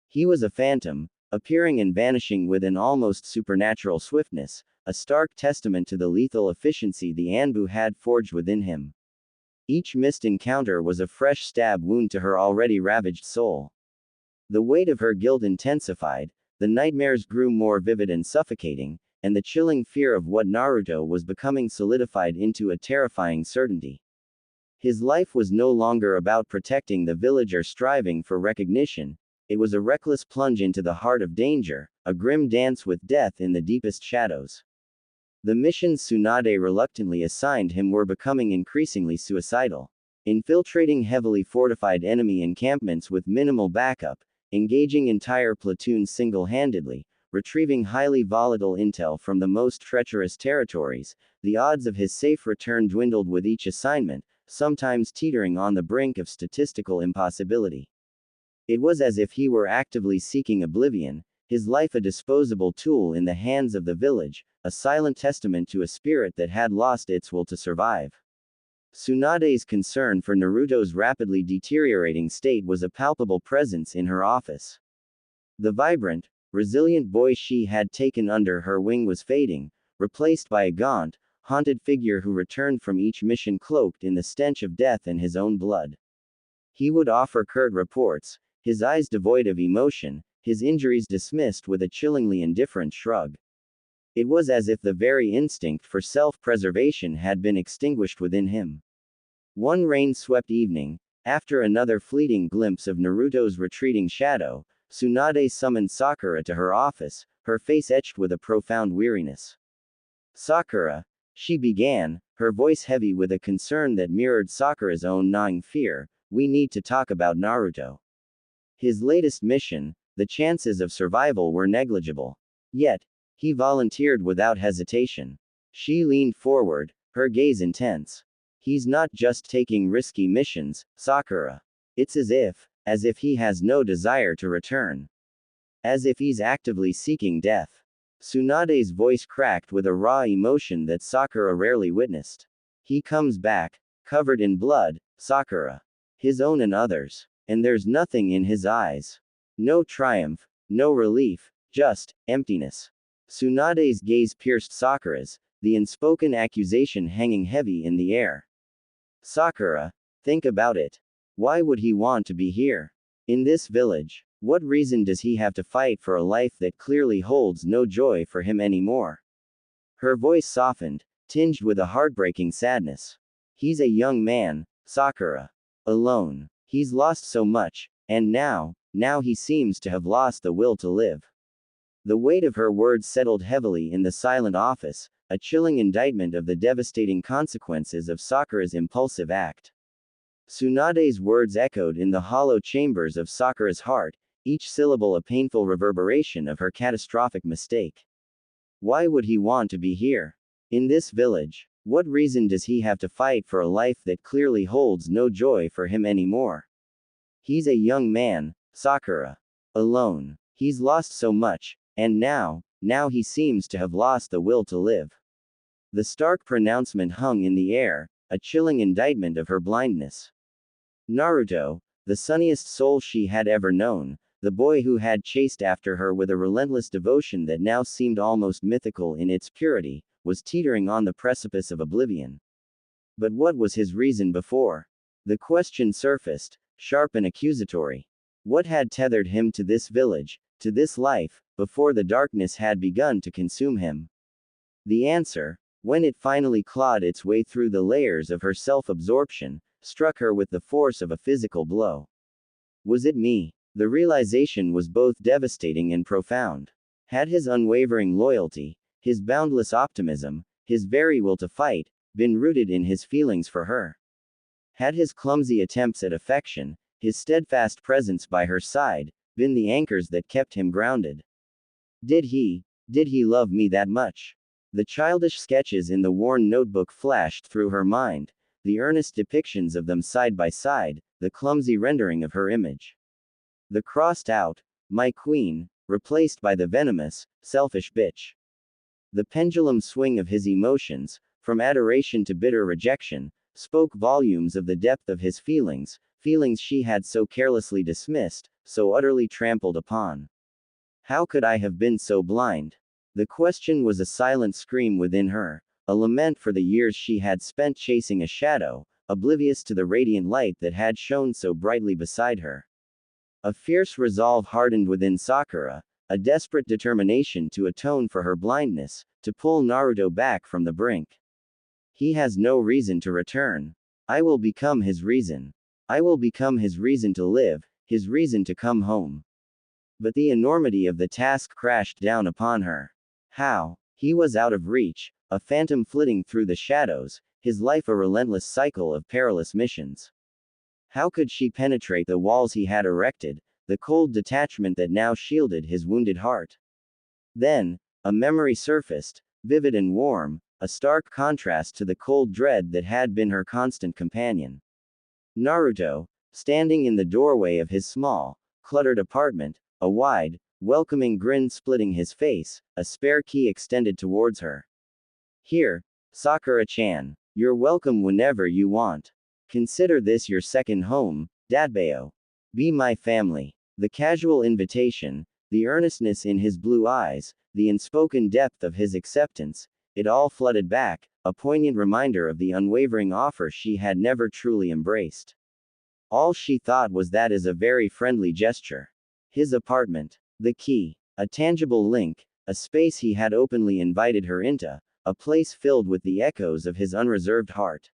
S1: He was a phantom, appearing and vanishing with an almost supernatural swiftness, a stark testament to the lethal efficiency the Anbu had forged within him. Each missed encounter was a fresh stab wound to her already ravaged soul. The weight of her guilt intensified, the nightmares grew more vivid and suffocating, and the chilling fear of what Naruto was becoming solidified into a terrifying certainty. His life was no longer about protecting the village or striving for recognition, it was a reckless plunge into the heart of danger, a grim dance with death in the deepest shadows. The missions Tsunade reluctantly assigned him were becoming increasingly suicidal. Infiltrating heavily fortified enemy encampments with minimal backup, engaging entire platoons single-handedly, retrieving highly volatile intel from the most treacherous territories, the odds of his safe return dwindled with each assignment, sometimes teetering on the brink of statistical impossibility. It was as if he were actively seeking oblivion, his life a disposable tool in the hands of the village, a silent testament to a spirit that had lost its will to survive. Tsunade's concern for Naruto's rapidly deteriorating state was a palpable presence in her office. The vibrant, resilient boy she had taken under her wing was fading, replaced by a gaunt, haunted figure who returned from each mission cloaked in the stench of death and his own blood. He would offer curt reports, his eyes devoid of emotion, his injuries dismissed with a chillingly indifferent shrug. It was as if the very instinct for self-preservation had been extinguished within him. One rain-swept evening, after another fleeting glimpse of Naruto's retreating shadow, Tsunade summoned Sakura to her office, her face etched with a profound weariness. Sakura, she began, her voice heavy with a concern that mirrored Sakura's own gnawing fear, we need to talk about Naruto. His latest mission, the chances of survival were negligible. Yet, he volunteered without hesitation. She leaned forward, her gaze intense. He's not just taking risky missions, Sakura. It's as if he has no desire to return. As if he's actively seeking death. Tsunade's voice cracked with a raw emotion that Sakura rarely witnessed. He comes back, covered in blood, Sakura. his own and others. And there's nothing in his eyes. No triumph, no relief, just emptiness. Tsunade's gaze pierced Sakura's, the unspoken accusation hanging heavy in the air. Sakura, think about it. Why would he want to be here? In this village? What reason does he have to fight for a life that clearly holds no joy for him anymore? Her voice softened, tinged with a heartbreaking sadness. He's a young man, Sakura. Alone. He's lost so much, and now he seems to have lost the will to live. The weight of her words settled heavily in the silent office, a chilling indictment of the devastating consequences of Sakura's impulsive act. Tsunade's words echoed in the hollow chambers of Sakura's heart, each syllable a painful reverberation of her catastrophic mistake. Why would he want to be here? In this village? What reason does he have to fight for a life that clearly holds no joy for him anymore? He's a young man, Sakura. Alone. He's lost so much, and now he seems to have lost the will to live. The stark pronouncement hung in the air, a chilling indictment of her blindness. Naruto, the sunniest soul she had ever known, the boy who had chased after her with a relentless devotion that now seemed almost mythical in its purity, was teetering on the precipice of oblivion. But what was his reason before? The question surfaced, sharp and accusatory. What had tethered him to this village, to this life, before the darkness had begun to consume him? The answer, when it finally clawed its way through the layers of her self-absorption, struck her with the force of a physical blow. Was it me? The realization was both devastating and profound. Had his unwavering loyalty, his boundless optimism, his very will to fight, been rooted in his feelings for her? Had his clumsy attempts at affection, his steadfast presence by her side, been the anchors that kept him grounded? Did he love me that much? The childish sketches in the worn notebook flashed through her mind, the earnest depictions of them side by side, the clumsy rendering of her image. The crossed out, my queen, replaced by the venomous, selfish bitch. The pendulum swing of his emotions, from adoration to bitter rejection, spoke volumes of the depth of his feelings, feelings she had so carelessly dismissed, so utterly trampled upon. How could I have been so blind? The question was a silent scream within her, a lament for the years she had spent chasing a shadow, oblivious to the radiant light that had shone so brightly beside her. A fierce resolve hardened within Sakura, a desperate determination to atone for her blindness, to pull Naruto back from the brink. He has no reason to return. I will become his reason. I will become his reason to live, his reason to come home. But the enormity of the task crashed down upon her. How? He was out of reach, a phantom flitting through the shadows, his life a relentless cycle of perilous missions. How could she penetrate the walls he had erected, the cold detachment that now shielded his wounded heart? Then, a memory surfaced, vivid and warm, a stark contrast to the cold dread that had been her constant companion. Naruto, standing in the doorway of his small, cluttered apartment, a wide, welcoming grin splitting his face, a spare key extended towards her. Here, Sakura-chan. You're welcome whenever you want. Consider this your second home, Dadbao. Be my family. The casual invitation, the earnestness in his blue eyes, the unspoken depth of his acceptance, it all flooded back, a poignant reminder of the unwavering offer she had never truly embraced. All she thought was that as a very friendly gesture. His apartment. The key. A tangible link, a space he had openly invited her into, a place filled with the echoes of his unreserved heart.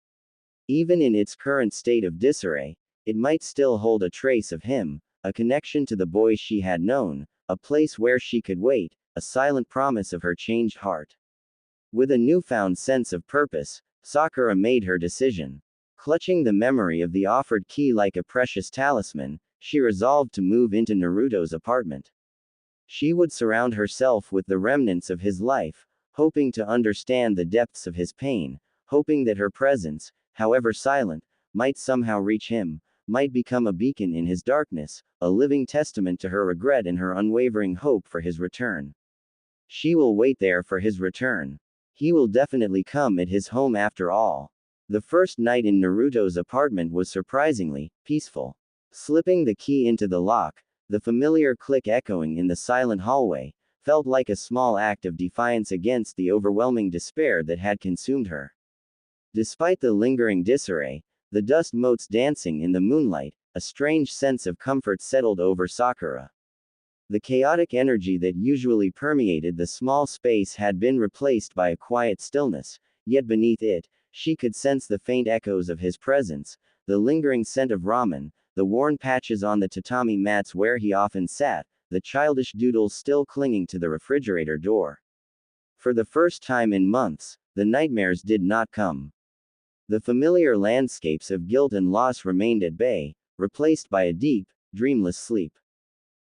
S1: Even in its current state of disarray, it might still hold a trace of him, a connection to the boy she had known, a place where she could wait, a silent promise of her changed heart. With a newfound sense of purpose, Sakura made her decision. Clutching the memory of the offered key like a precious talisman, she resolved to move into Naruto's apartment. She would surround herself with the remnants of his life, hoping to understand the depths of his pain, hoping that her presence, however silent, might somehow reach him, might become a beacon in his darkness, a living testament to her regret and her unwavering hope for his return. She will wait there for his return. He will definitely come at his home after all. The first night in Naruto's apartment was surprisingly peaceful. Slipping the key into the lock, the familiar click echoing in the silent hallway, felt like a small act of defiance against the overwhelming despair that had consumed her. Despite the lingering disarray, the dust motes dancing in the moonlight, a strange sense of comfort settled over Sakura. The chaotic energy that usually permeated the small space had been replaced by a quiet stillness, yet beneath it, she could sense the faint echoes of his presence, the lingering scent of ramen, the worn patches on the tatami mats where he often sat, the childish doodles still clinging to the refrigerator door. For the first time in months, the nightmares did not come. The familiar landscapes of guilt and loss remained at bay, replaced by a deep, dreamless sleep.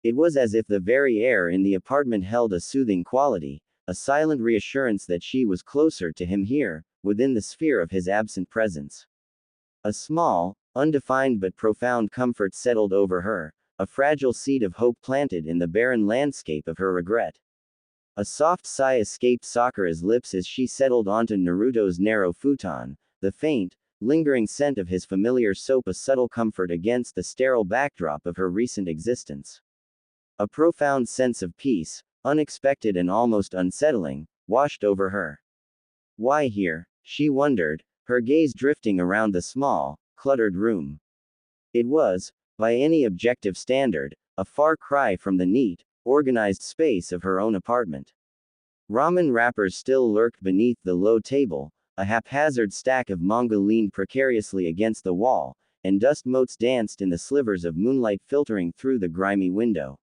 S1: It was as if the very air in the apartment held a soothing quality, a silent reassurance that she was closer to him here, within the sphere of his absent presence. A small, undefined but profound comfort settled over her, a fragile seed of hope planted in the barren landscape of her regret. A soft sigh escaped Sakura's lips as she settled onto Naruto's narrow futon, the faint, lingering scent of his familiar soap a subtle comfort against the sterile backdrop of her recent existence. A profound sense of peace, unexpected and almost unsettling, washed over her. Why here? She wondered, her gaze drifting around the small, cluttered room. It was, by any objective standard, a far cry from the neat, organized space of her own apartment. Ramen wrappers still lurked beneath the low table, a haphazard stack of manga leaned precariously against the wall, and dust motes danced in the slivers of moonlight filtering through the grimy window.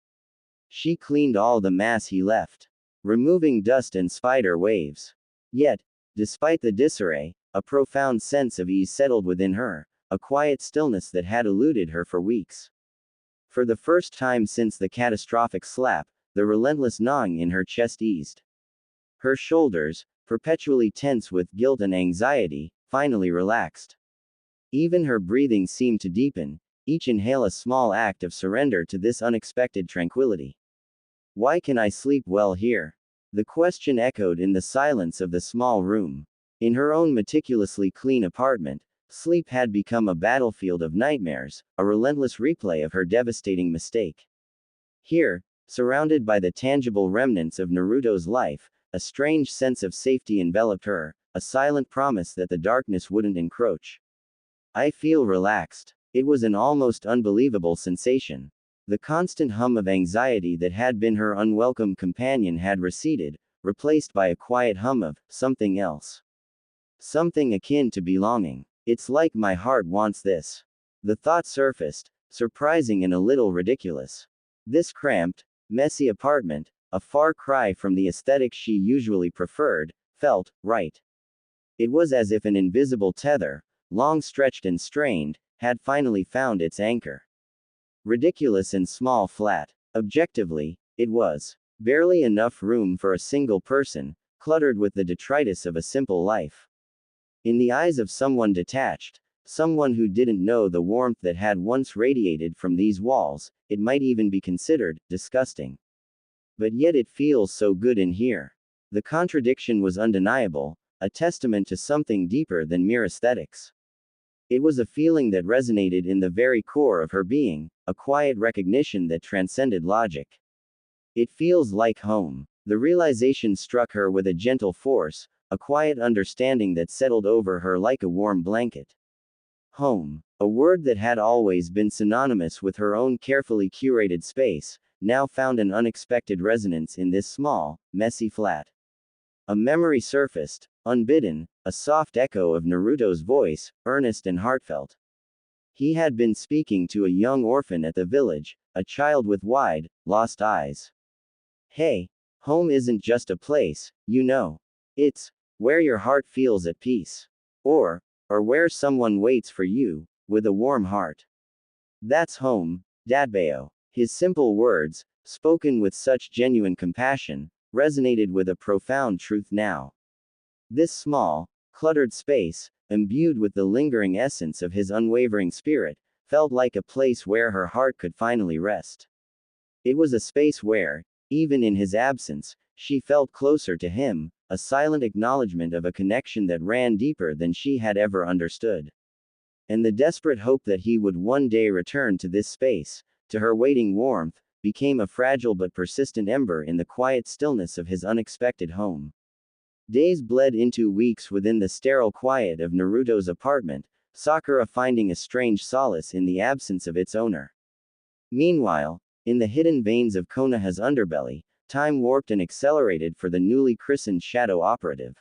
S1: She cleaned all the mess he left, removing dust and spider waves. Yet, despite the disarray, a profound sense of ease settled within her, a quiet stillness that had eluded her for weeks. For the first time since the catastrophic slap, the relentless gnawing in her chest eased. Her shoulders, perpetually tense with guilt and anxiety, finally relaxed. Even her breathing seemed to deepen, each inhale a small act of surrender to this unexpected tranquility. Why can I sleep well here? The question echoed in the silence of the small room. In her own meticulously clean apartment, sleep had become a battlefield of nightmares, a relentless replay of her devastating mistake. Here, surrounded by the tangible remnants of Naruto's life, a strange sense of safety enveloped her, a silent promise that the darkness wouldn't encroach. I feel relaxed. It was an almost unbelievable sensation. The constant hum of anxiety that had been her unwelcome companion had receded, replaced by a quiet hum of something else. Something akin to belonging. It's like my heart wants this. The thought surfaced, surprising and a little ridiculous. This cramped, messy apartment, a far cry from the aesthetic she usually preferred, felt right. It was as if an invisible tether, long stretched and strained, had finally found its anchor. Ridiculous and small flat. Objectively, it was. Barely enough room for a single person, cluttered with the detritus of a simple life. In the eyes of someone detached, someone who didn't know the warmth that had once radiated from these walls, it might even be considered disgusting. But yet it feels so good in here. The contradiction was undeniable, a testament to something deeper than mere aesthetics. It was a feeling that resonated in the very core of her being, a quiet recognition that transcended logic. It feels like home. The realization struck her with a gentle force, a quiet understanding that settled over her like a warm blanket. Home, a word that had always been synonymous with her own carefully curated space, now found an unexpected resonance in this small, messy flat. A memory surfaced, unbidden, a soft echo of Naruto's voice, earnest and heartfelt. He had been speaking to a young orphan at the village, a child with wide, lost eyes. Hey, home isn't just a place, you know. It's where your heart feels at peace. Or where someone waits for you, with a warm heart. That's home, Dadbeo. His simple words, spoken with such genuine compassion, resonated with a profound truth now. This small, cluttered space, imbued with the lingering essence of his unwavering spirit, felt like a place where her heart could finally rest. It was a space where, even in his absence, she felt closer to him, a silent acknowledgement of a connection that ran deeper than she had ever understood. And the desperate hope that he would one day return to this space, to her waiting warmth, became a fragile but persistent ember in the quiet stillness of his unexpected home. Days bled into weeks within the sterile quiet of Naruto's apartment, Sakura finding a strange solace in the absence of its owner. Meanwhile, in the hidden veins of Konoha's underbelly, time warped and accelerated for the newly christened Shadow Operative.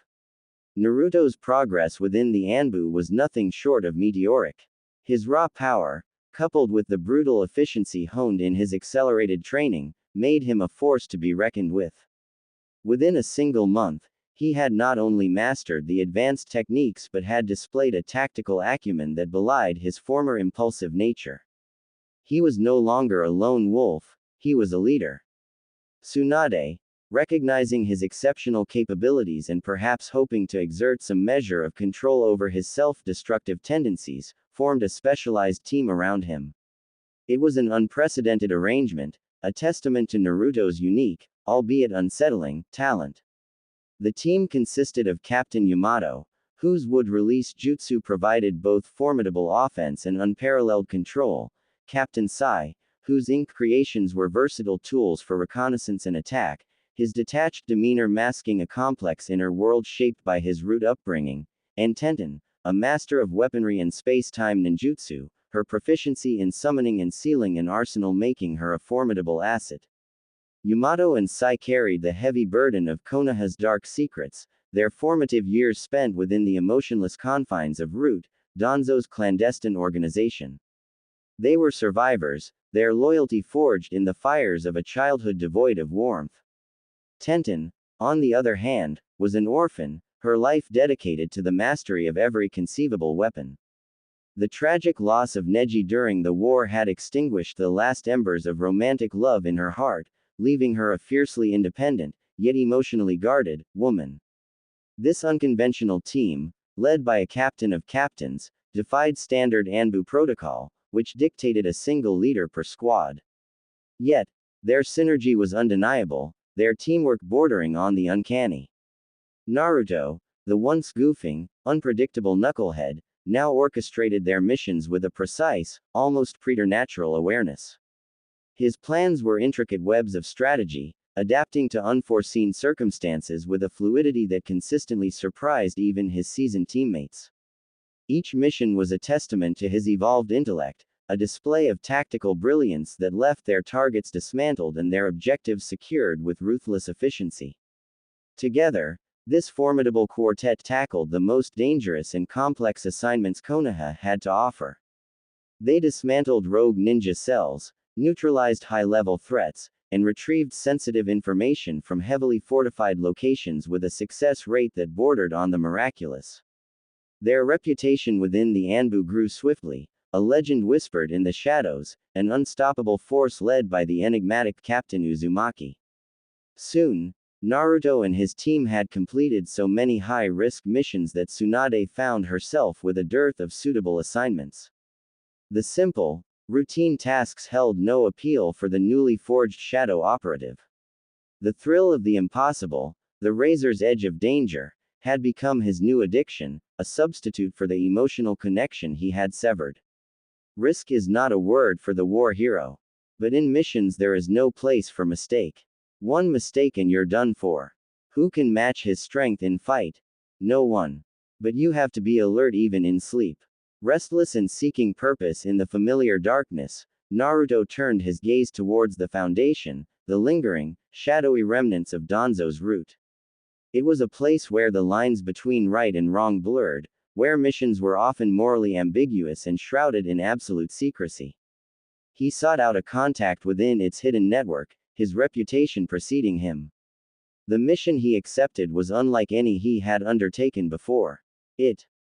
S1: Naruto's progress within the Anbu was nothing short of meteoric. His raw power, coupled with the brutal efficiency honed in his accelerated training, made him a force to be reckoned with. Within a single month, he had not only mastered the advanced techniques but had displayed a tactical acumen that belied his former impulsive nature. He was no longer a lone wolf, he was a leader. Tsunade, recognizing his exceptional capabilities and perhaps hoping to exert some measure of control over his self-destructive tendencies, formed a specialized team around him. It was an unprecedented arrangement, a testament to Naruto's unique, albeit unsettling, talent. The team consisted of Captain Yamato, whose would-release jutsu provided both formidable offense and unparalleled control, Captain Sai, whose ink creations were versatile tools for reconnaissance and attack, his detached demeanor masking a complex inner world shaped by his rude upbringing, and Tenten, a master of weaponry and space-time ninjutsu, her proficiency in summoning and sealing an arsenal making her a formidable asset. Yamato and Sai carried the heavy burden of Konoha's dark secrets, their formative years spent within the emotionless confines of Root, Danzo's clandestine organization. They were survivors, their loyalty forged in the fires of a childhood devoid of warmth. Tenten, on the other hand, was an orphan, her life dedicated to the mastery of every conceivable weapon. The tragic loss of Neji during the war had extinguished the last embers of romantic love in her heart, leaving her a fiercely independent, yet emotionally guarded, woman. This unconventional team, led by a captain of captains, defied standard Anbu protocol, which dictated a single leader per squad. Yet, their synergy was undeniable, their teamwork bordering on the uncanny. Naruto, the once goofing, unpredictable knucklehead, now orchestrated their missions with a precise, almost preternatural awareness. His plans were intricate webs of strategy, adapting to unforeseen circumstances with a fluidity that consistently surprised even his seasoned teammates. Each mission was a testament to his evolved intellect, a display of tactical brilliance that left their targets dismantled and their objectives secured with ruthless efficiency. Together, this formidable quartet tackled the most dangerous and complex assignments Konoha had to offer. They dismantled rogue ninja cells, neutralized high-level threats, and retrieved sensitive information from heavily fortified locations with a success rate that bordered on the miraculous. Their reputation within the Anbu grew swiftly, a legend whispered in the shadows, an unstoppable force led by the enigmatic Captain Uzumaki. Soon, Naruto and his team had completed so many high-risk missions that Tsunade found herself with a dearth of suitable assignments. The simple, routine tasks held no appeal for the newly forged Shadow Operative. The thrill of the impossible, the razor's edge of danger, had become his new addiction, a substitute for the emotional connection he had severed. Risk is not a word for the war hero. But in missions there is no place for mistake. One mistake and you're done for. Who can match his strength in fight? No one. But you have to be alert even in sleep. Restless and seeking purpose in the familiar darkness, Naruto turned his gaze towards the foundation, the lingering, shadowy remnants of Danzo's root. It was a place where the lines between right and wrong blurred, where missions were often morally ambiguous and shrouded in absolute secrecy. He sought out a contact within its hidden network, his reputation preceding him. The mission he accepted was unlike any he had undertaken before. It